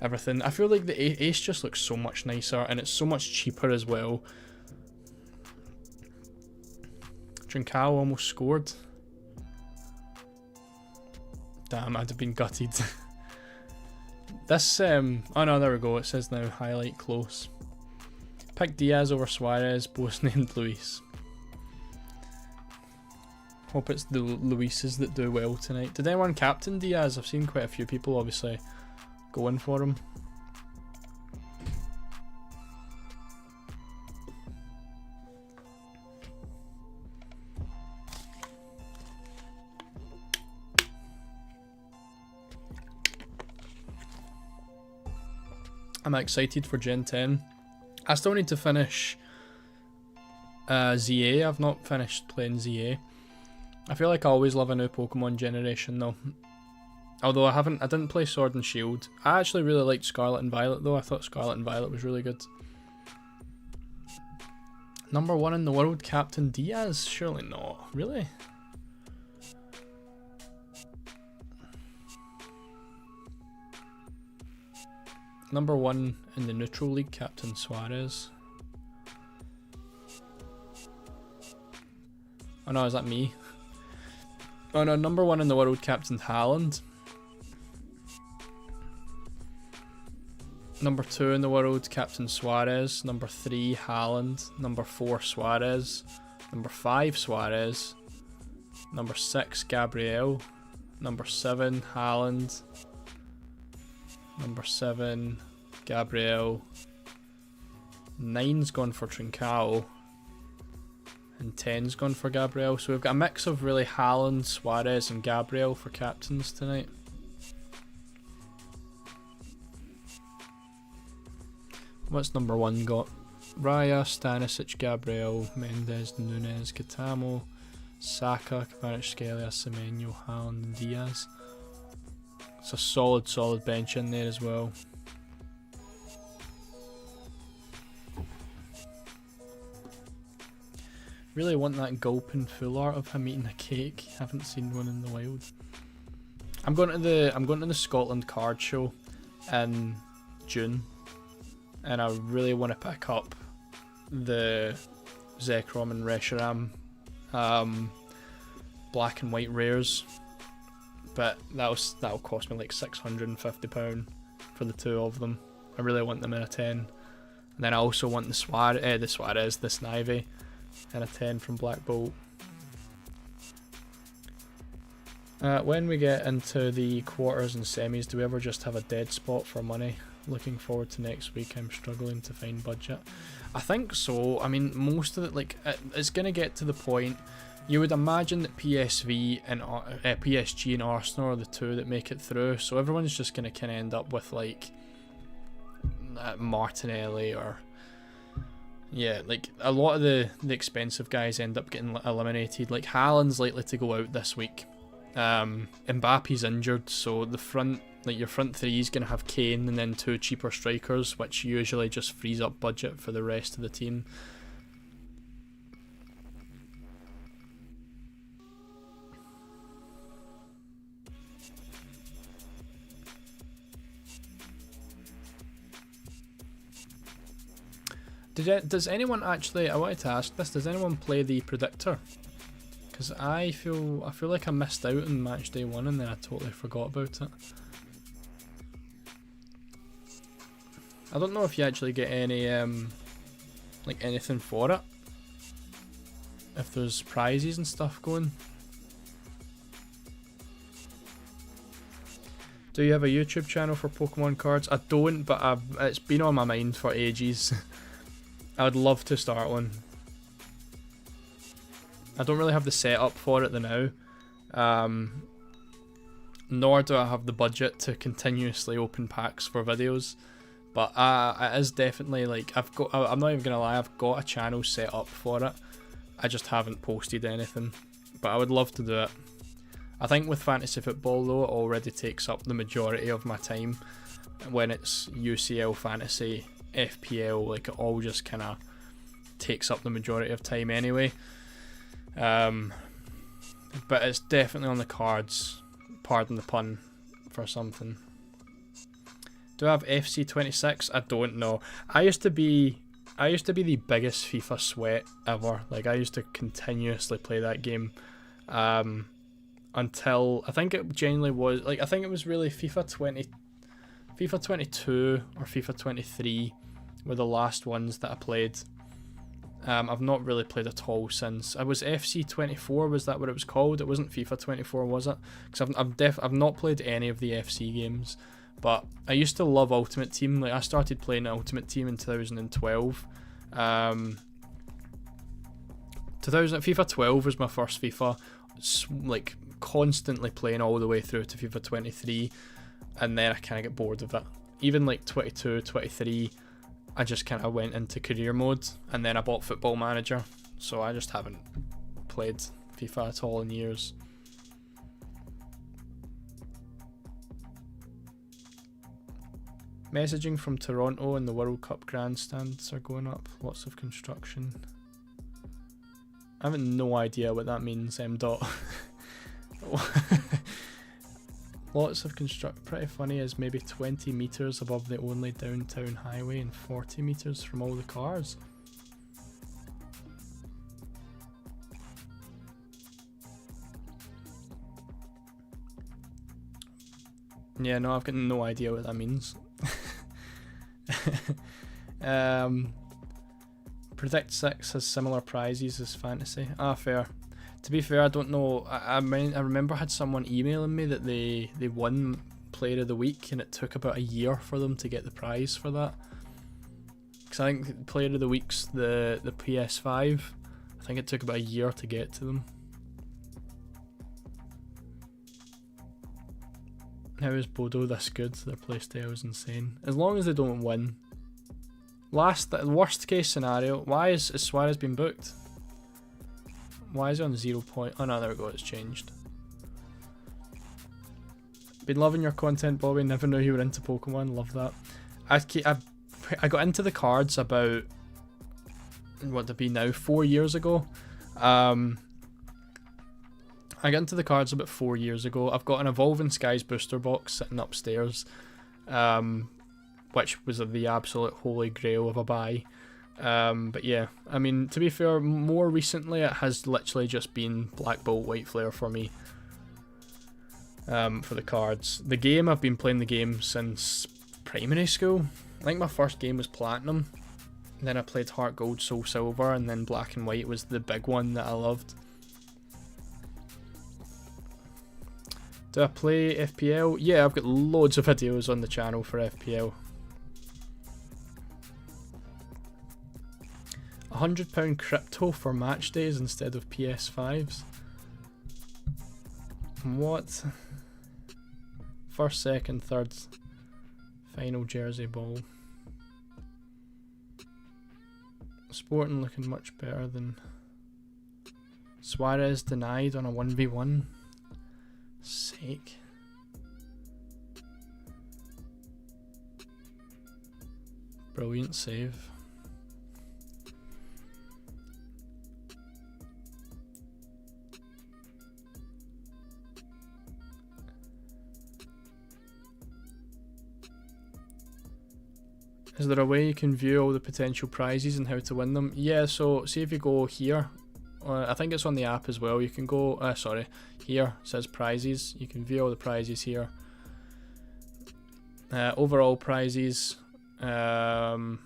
everything. I feel like the Ace just looks so much nicer and it's so much cheaper as well. Trincao almost scored. Damn, I'd have been gutted. This, oh no, there we go. It says now highlight close. Pick Diaz over Suarez, both named Luis. Hope it's the Luises that do well tonight. Did anyone captain Diaz? I've seen quite a few people obviously going for him. I'm excited for Gen 10. I still need to finish ZA. I've not finished playing ZA. I feel like I always love a new Pokemon generation though. Although I didn't play Sword and Shield. I actually really liked Scarlet and Violet though. I thought Scarlet and Violet was really good. Number 1 in the world, Captain Diaz? Surely not. Really? Number 1 in the Neutral League, Captain Suarez. Oh no, is that me? Oh no, number 1 in the world, Captain Haaland. Number 2 in the world, Captain Suarez. Number 3, Haaland. Number 4, Suarez. Number 5, Suarez. Number 6, Gabriel. Number 7, Haaland. Number 7, Gabriel. 9's gone for Trincao. And 10's gone for Gabriel. So we've got a mix of really Haaland, Suarez and Gabriel for captains tonight. What's number 1 got? Raya, Stanisic, Gabriel, Mendes, Nunez, Katamo, Saka, Kvaratskhelia, Semenyo, Haaland and Diaz. It's a solid bench in there as well. Really want that gulping full art of him eating a cake. Haven't seen one in the wild. I'm going to the Scotland card show in June, and I really want to pick up the Zekrom and Reshiram black and white rares. But that'll cost me like £650 for the 2 of them. I really want them in a 10. And then I also want the Snivy in a 10 from Black Bolt. When we get into the quarters and semis, do we ever just have a dead spot for money? Looking forward to next week. I'm struggling to find budget. I think so. I mean, most of it, like, it's going to get to the point. You would imagine that PSG and Arsenal are the two that make it through. So everyone's just going to kind of end up with, like, Martinelli or... Yeah, like, a lot of the expensive guys end up getting eliminated. Like, Haaland's likely to go out this week. Mbappe's injured, so the front... Like, your front three is going to have Kane and then 2 cheaper strikers, which usually just frees up budget for the rest of the team. Does anyone actually... I wanted to ask this. Does anyone play the Predictor? Because I feel like I missed out on match day 1 and then I totally forgot about it. I don't know if you actually get any, like, anything for it. If there's prizes and stuff going. Do you have a YouTube channel for Pokemon cards? I don't, but it's been on my mind for ages. I would love to start one. I don't really have the setup for it now. Nor do I have the budget to continuously open packs for videos. But it is definitely, like, I'm not even gonna lie, I've got a channel set up for it. I just haven't posted anything. But I would love to do it. I think with fantasy football though, it already takes up the majority of my time. When it's UCL, fantasy, FPL, like, it all just kind of takes up the majority of time anyway. But it's definitely on the cards, pardon the pun, for something. Do I have FC26? I don't know. I used to be the biggest FIFA sweat ever. Like, I used to continuously play that game. Until I think it genuinely was, like, I think it was really FIFA 22 or FIFA 23 were the last ones that I played. I've not really played at all since. I was FC24, was that what it was called? It wasn't FIFA 24, was it? Because I've not played any of the FC games. But I used to love Ultimate Team. Like, I started playing Ultimate Team in 2012. FIFA 12 was my first FIFA. Like, constantly playing all the way through to FIFA 23. And then I kind of get bored of it. Even like 22, 23, I just kind of went into career mode. And then I bought Football Manager. So I just haven't played FIFA at all in years. Messaging from Toronto and the World Cup grandstands are going up. Lots of construction. I have no idea what that means, M. Dot. Lots of construction. Pretty funny is maybe 20 metres above the only downtown highway and 40 metres from all the cars. Yeah, no, I've got no idea what that means. Predict 6 has similar prizes as fantasy. Ah, fair. To be fair, I don't know. I remember I had someone emailing me that they won Player of the Week and it took about a year for them to get the prize for that. Because I think Player of the Week's the PS5. I think it took about a year to get to them. How is Bodo this good? Their playstyle is insane. As long as they don't win. Worst case scenario, why is Suarez been booked? Why is he on 0 point? Oh no, there we go, it's changed. Been loving your content, Bobby. Never knew you were into Pokemon. Love that. I got into the cards about, what to be now, 4 years ago. I got into the cards about 4 years ago. I've got an Evolving Skies booster box sitting upstairs, which was the absolute holy grail of a buy. But yeah, I mean, to be fair, more recently it has literally just been Black Bolt, White Flare for me. For the cards. The game, I've been playing the game since primary school. I think my first game was Platinum. Then I played Heart Gold, Soul Silver, and then Black and White was the big one that I loved. Do I play FPL? Yeah, I've got loads of videos on the channel for FPL. £100 crypto for match days instead of PS5s. What? First, second, third, final jersey ball. Sporting looking much better than Suarez denied on a 1v1. Sake. Brilliant save. Is there a way you can view all the potential prizes and how to win them? Yeah, so see if you go here, I think it's on the app as well, you can go, here it says prizes, you can view all the prizes here. Overall prizes, if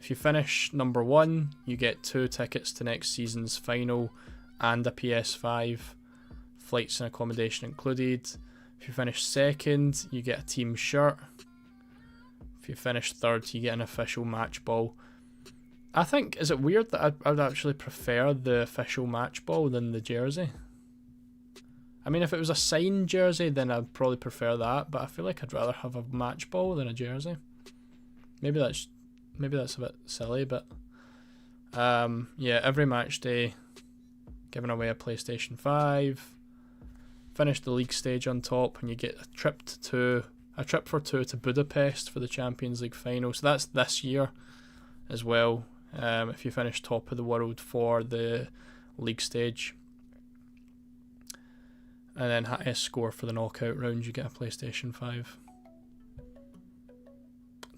you finish number 1, you get 2 tickets to next season's final and a PS5, flights and accommodation included. If you finish second, you get a team shirt. If you finish third, you get an official match ball. I think, is it weird that I'd actually prefer the official match ball than the jersey? I mean, if it was a signed jersey, then I'd probably prefer that, but I feel like I'd rather have a match ball than a jersey. Maybe that's a bit silly, but yeah, every match day, giving away a PlayStation 5. Finish the league stage on top, and you get a trip for 2 to Budapest for the Champions League final. So that's this year as well. If you finish top of the world for the league stage, and then highest score for the knockout round, you get a PlayStation 5.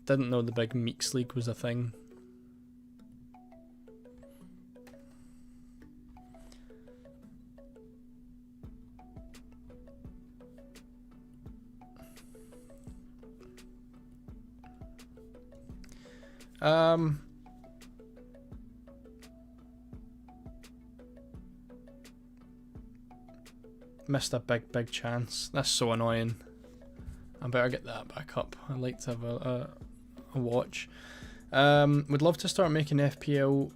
Didn't know the big Meeks League was a thing. Missed a big chance. That's so annoying. I better get that back up. I'd like to have a watch. Would love to start making FPL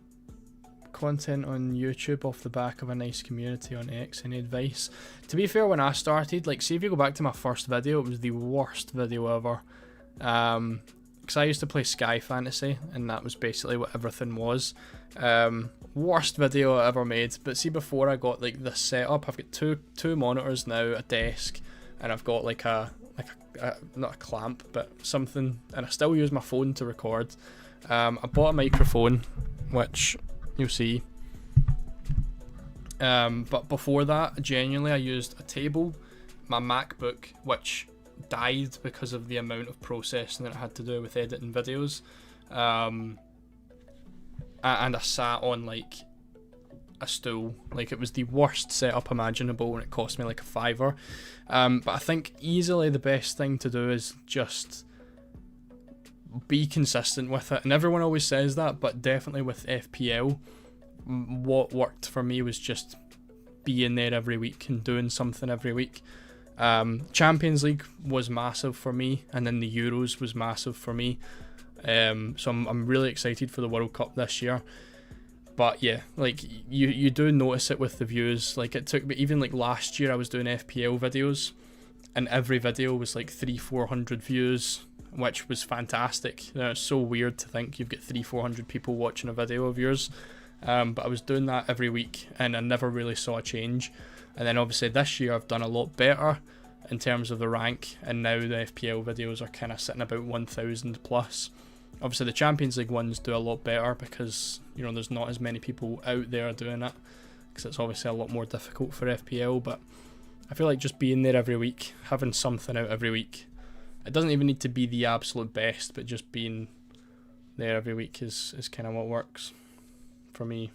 content on YouTube off the back of a nice community on X. Any advice? To be fair, when I started, like, see if you go back to my first video, it was the worst video ever. Because I used to play Sky Fantasy, and that was basically what everything was. Worst video I ever made. But see, before I got like this setup, I've got two monitors now, a desk, and I've got like a not a clamp, but something, and I still use my phone to record. I bought a microphone, which you'll see. But before that, genuinely, I used a table, my MacBook, which died because of the amount of processing that it had to do with editing videos, and I sat on like a stool. Like, it was the worst setup imaginable, and it cost me like a £5. But I think easily the best thing to do is just be consistent with it, and everyone always says that, but definitely with FPL, what worked for me was just being there every week and doing something every week. Champions League was massive for me, and then the Euros was massive for me. So I'm really excited for the World Cup this year. But yeah, like you do notice it with the views. Like, it took me, even like last year I was doing FPL videos, and every video was like 300-400 views, which was fantastic. You know, it's so weird to think you've got 300-400 people watching a video of yours. But I was doing that every week, and I never really saw a change. And then obviously this year I've done a lot better in terms of the rank, and now the FPL videos are kind of sitting about 1,000 plus. Obviously the Champions League ones do a lot better because, you know, there's not as many people out there doing it, because it's obviously a lot more difficult for FPL. But I feel like just being there every week, having something out every week, it doesn't even need to be the absolute best, but just being there every week is kind of what works for me.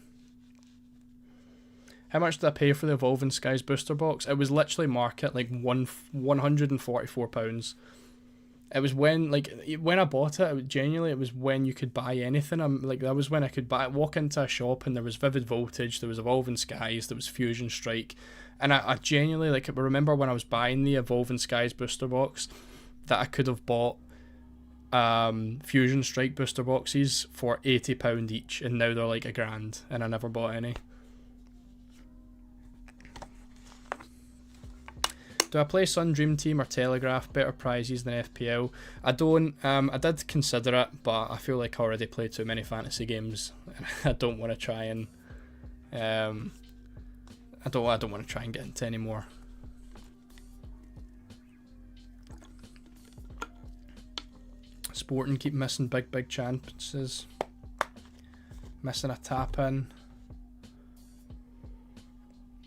How much did I pay for the Evolving Skies booster box? It was literally market like £144. It was when I bought it, genuinely, it was when you could buy anything. That was when I could walk into a shop and there was Vivid Voltage, there was Evolving Skies, there was Fusion Strike, and I genuinely, like, I remember when I was buying the Evolving Skies booster box that I could have bought Fusion Strike booster boxes for £80 each, and now they're like £1,000, and I never bought any. Do I play Sun Dream Team or Telegraph? Better prizes than FPL. I don't. I did consider it, but I feel like I already play too many fantasy games. I don't want to try and. I don't want to try and get into any more. Sporting keep missing big chances. Missing a tap in.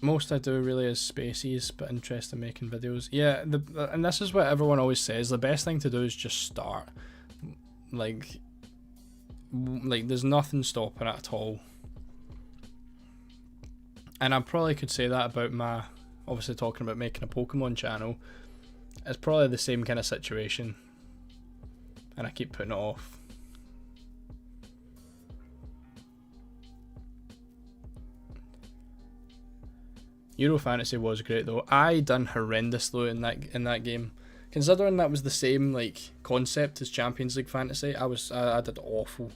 Most I do really is spaces, but interested in making videos. Yeah, and this is what everyone always says. The best thing to do is just start. Like there's nothing stopping it at all. And I probably could say that about my, obviously talking about making a Pokemon channel. It's probably the same kind of situation. And I keep putting it off. Euro Fantasy was great though. I done horrendously in that game. Considering that was the same like concept as Champions League Fantasy, I did awful.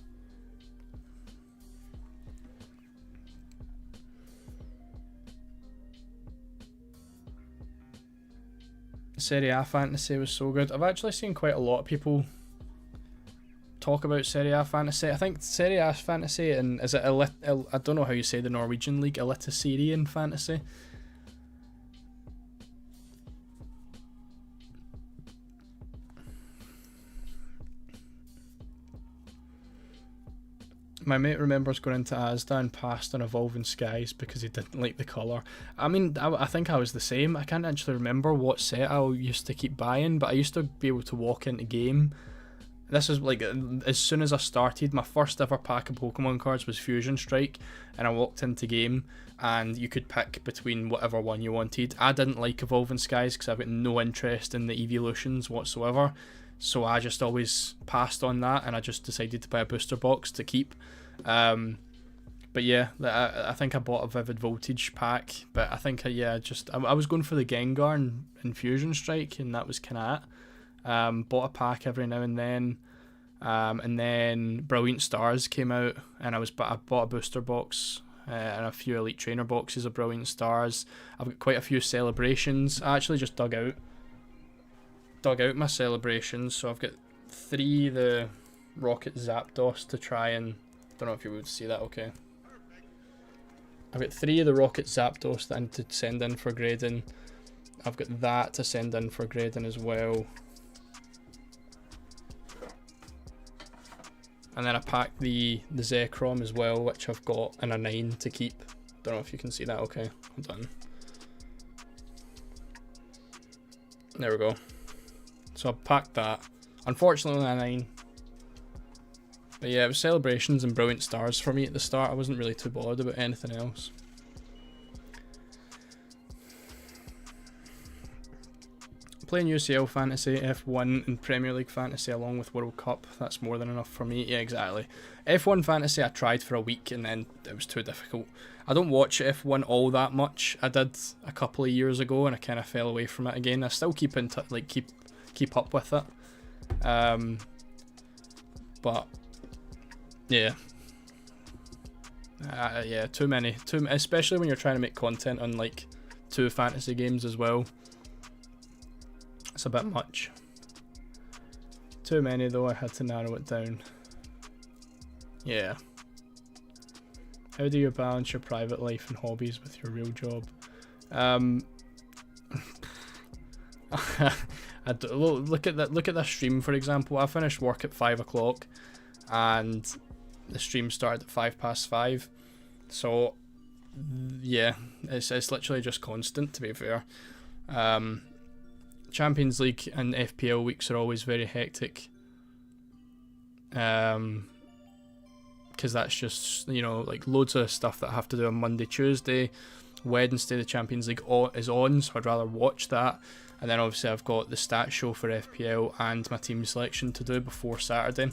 Serie A Fantasy was so good. I've actually seen quite a lot of people talk about Serie A Fantasy. I think Serie A Fantasy and is it I don't know how you say the Norwegian league, Eliteserien Fantasy. My mate remembers going into Asda and passed on Evolving Skies because he didn't like the colour. I mean, I think I was the same. I can't actually remember what set I used to keep buying, but I used to be able to walk into game. This is like, as soon as I started, my first ever pack of Pokemon cards was Fusion Strike, and I walked into game, and you could pick between whatever one you wanted. I didn't like Evolving Skies because I've got no interest in the evolutions whatsoever, so I just always passed on that, and I just decided to buy a booster box to keep. But yeah, I think I bought a Vivid Voltage pack, but I think I was going for the Gengar and Fusion Strike, and that was kind of it. Bought a pack every now and then Brilliant Stars came out, and I bought a booster box and a few Elite Trainer boxes of Brilliant Stars. I've got quite a few celebrations. I actually just dug out my celebrations, so I've got 3 the Rocket Zapdos to try and, don't know if you would see that okay. I've got 3 of the Rocket Zapdos that I need to send in for grading. I've got that to send in for grading as well. And then I packed the Zekrom as well, which I've got in a 9 to keep. Don't know if you can see that okay. Hold on. There we go. So I packed that. Unfortunately only a 9. But yeah, it was celebrations and Brilliant Stars for me at the start. I wasn't really too bothered about anything else. Playing UCL Fantasy, F1 and Premier League Fantasy along with World Cup, that's more than enough for me. Yeah, exactly. F1 Fantasy I tried for a week and then it was too difficult. I don't watch F1 all that much. I did a couple of years ago and I kind of fell away from it again. I still keep in keep up with it. But yeah. Yeah, too many, especially when you're trying to make content on like 2 fantasy games as well. It's a bit much. Too many though, I had to narrow it down. Yeah. How do you balance your private life and hobbies with your real job? Look at that stream for example. I finished work at 5 o'clock and the stream started at 5:05. So yeah, it's literally just constant, to be fair. Champions League and FPL weeks are always very hectic. Because that's just, you know, like loads of stuff that I have to do on Monday, Tuesday. Wednesday the Champions League is on, so I'd rather watch that. And then obviously I've got the stat show for FPL and my team selection to do before Saturday.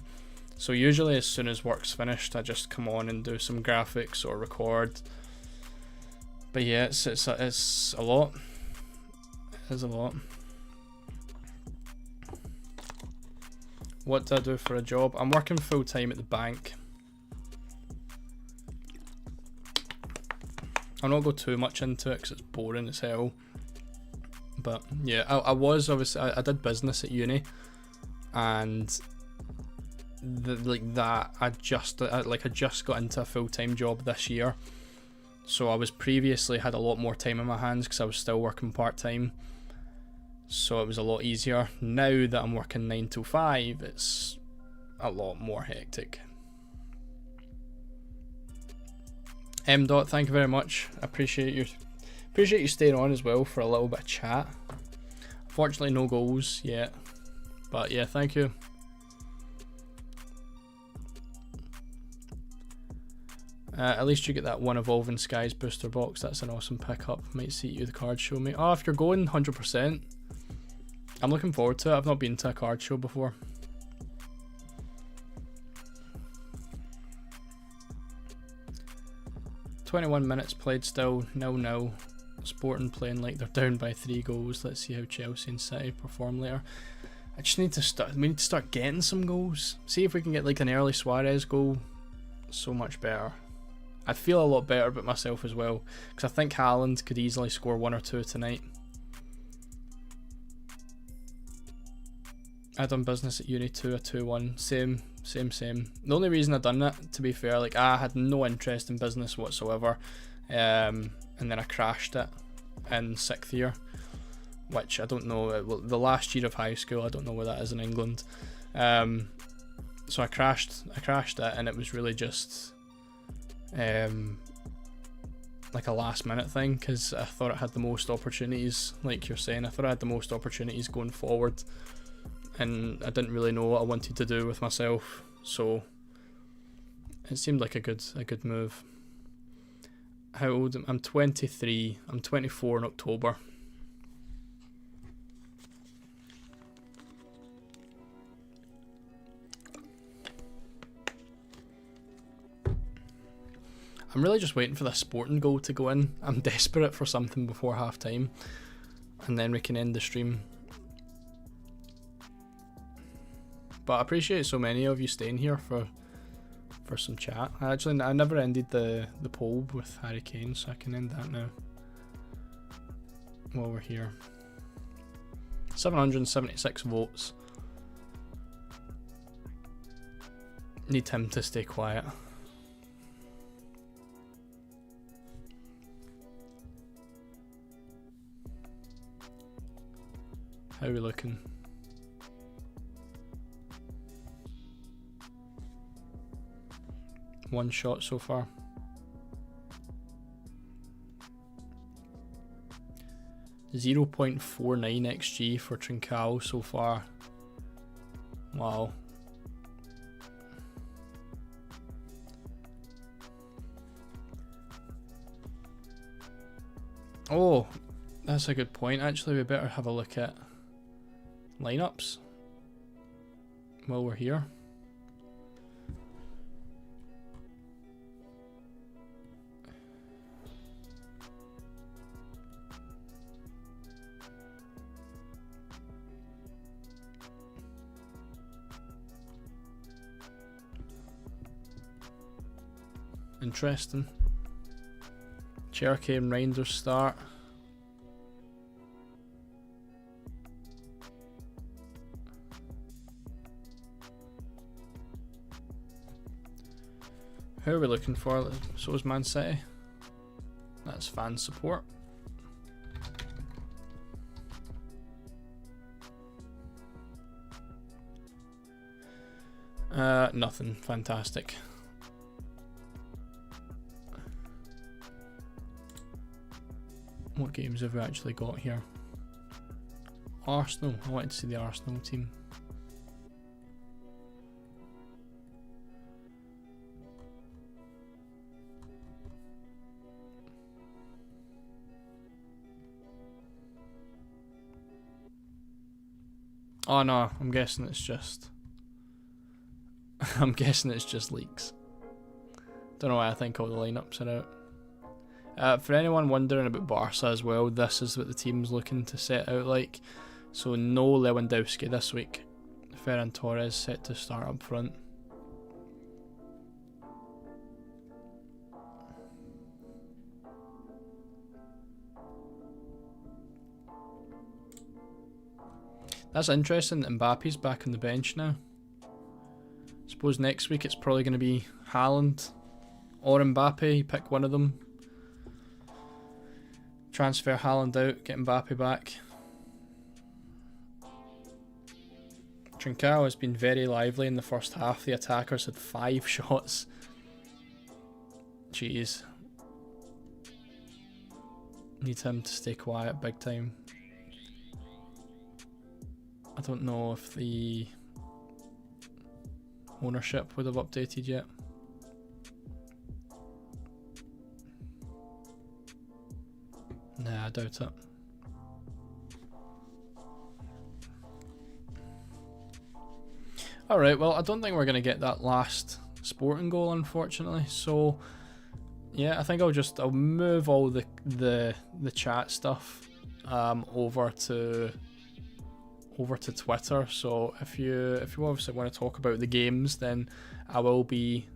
So usually as soon as work's finished, I just come on and do some graphics or record. But yeah, it's a lot. It is a lot. What do I do for a job? I'm working full time at the bank. I'll not go too much into it because it's boring as hell. But yeah, I did business at uni, and I just got into a full-time job this year. So I was previously had a lot more time in my hands because I was still working part-time. So it was a lot easier. Now that I'm working 9 to 5, it's a lot more hectic. Dot, thank you very much. I appreciate you staying on as well for a little bit of chat. Unfortunately, no goals yet, but yeah, thank you. At least you get that one Evolving Skies booster box. That's an awesome pickup. Might see you the card show, mate. Oh, if you're going 100%, I'm looking forward to it. I've not been to a card show before. "21 minutes played still, 0-0. Sporting playing like they're down by 3 goals. Let's see how Chelsea and City perform later." I just need to start. We need to start getting some goals. See if we can get like an early Suarez goal. So much better. I'd feel a lot better about myself as well, because I think Haaland could easily score 1 or 2 tonight. I done business at uni too, a 2-1. Same. The only reason I done that, to be fair, like I had no interest in business whatsoever, and then I crashed it in 6th year, which I don't know. Well, the last year of high school, I don't know where that is in England. So I crashed it, and it was really just like a last minute thing, because I thought it had the most opportunities. Like you're saying, I thought I had the most opportunities going forward, and I didn't really know what I wanted to do with myself, so it seemed like a good move. How old am I? I'm 23. I'm 24 in October. I'm really just waiting for the sporting goal to go in. I'm desperate for something before half time, and then we can end the stream. But I appreciate so many of you staying here for some chat. I never ended the poll with Harry Kane, so I can end that now while we're here. 776 votes. Need him to stay quiet. How are we looking? One shot so far. .49 XG for Trincao so far. Wow. Oh, that's a good point. Actually, we better have a look at lineups while we're here. Interesting. Cherokee and Reinders start. Who are we looking for? So is Man City. That's fan support. Nothing. Fantastic. What games have we actually got here? Arsenal. I wanted to see the Arsenal team. Oh no, I'm guessing it's just leaks. Don't know why I think all the lineups are out. For anyone wondering about Barca as well, this is what the team's looking to set out like. So no Lewandowski this week. Ferran Torres set to start up front. That's interesting that Mbappe's back on the bench now. Suppose next week it's probably going to be Haaland or Mbappe. Pick one of them. Transfer Haaland out, get Mbappe back. Trincao has been very lively in the first half. The attackers had 5 shots. Jeez. Need him to stay quiet big time. I don't know if the ownership would have updated yet. Nah, I doubt it. Alright, well, I don't think we're going to get that last Sporting goal, unfortunately. So, yeah, I think I'll move all the chat stuff over to Twitter. So if you obviously want to talk about the games, then I will be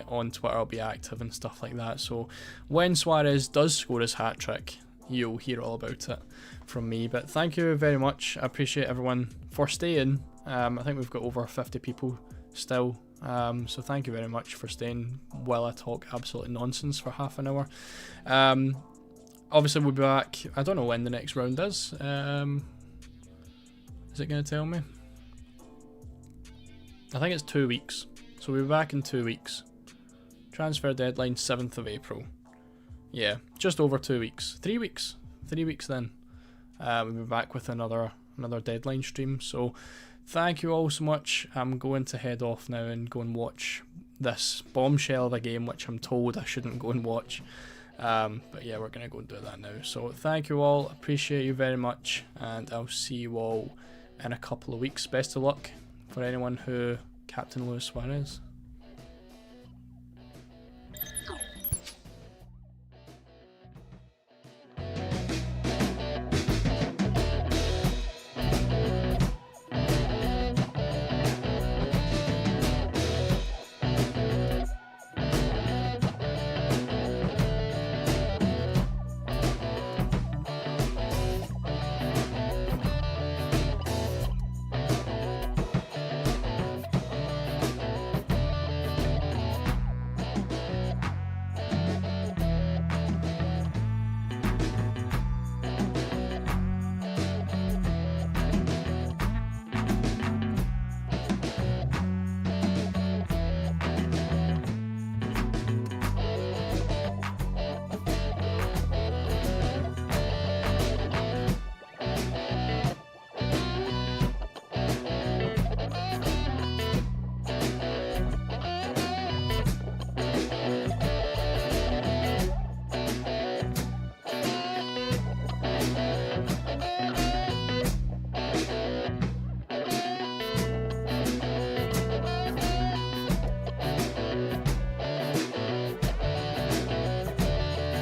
on Twitter. I'll be active and stuff like that. So when Suarez does score his hat trick, you'll hear all about it from me. But thank you very much. I appreciate everyone for staying. I think we've got over 50 people still. So thank you very much for staying while I talk absolute nonsense for half an hour. Obviously we'll be back. I don't know when the next round is. Is it going to tell me? I think it's 2 weeks. So we'll be back in 2 weeks. Transfer deadline 7th of April. Yeah, just over 2 weeks. 3 weeks. 3 weeks then. We'll be back with another deadline stream. So thank you all so much. I'm going to head off now and go and watch this bombshell of a game, which I'm told I shouldn't go and watch. But yeah, we're going to go and do that now. So thank you all. Appreciate you very much. And I'll see you all in a couple of weeks. Best of luck for anyone who captain Luis Suarez.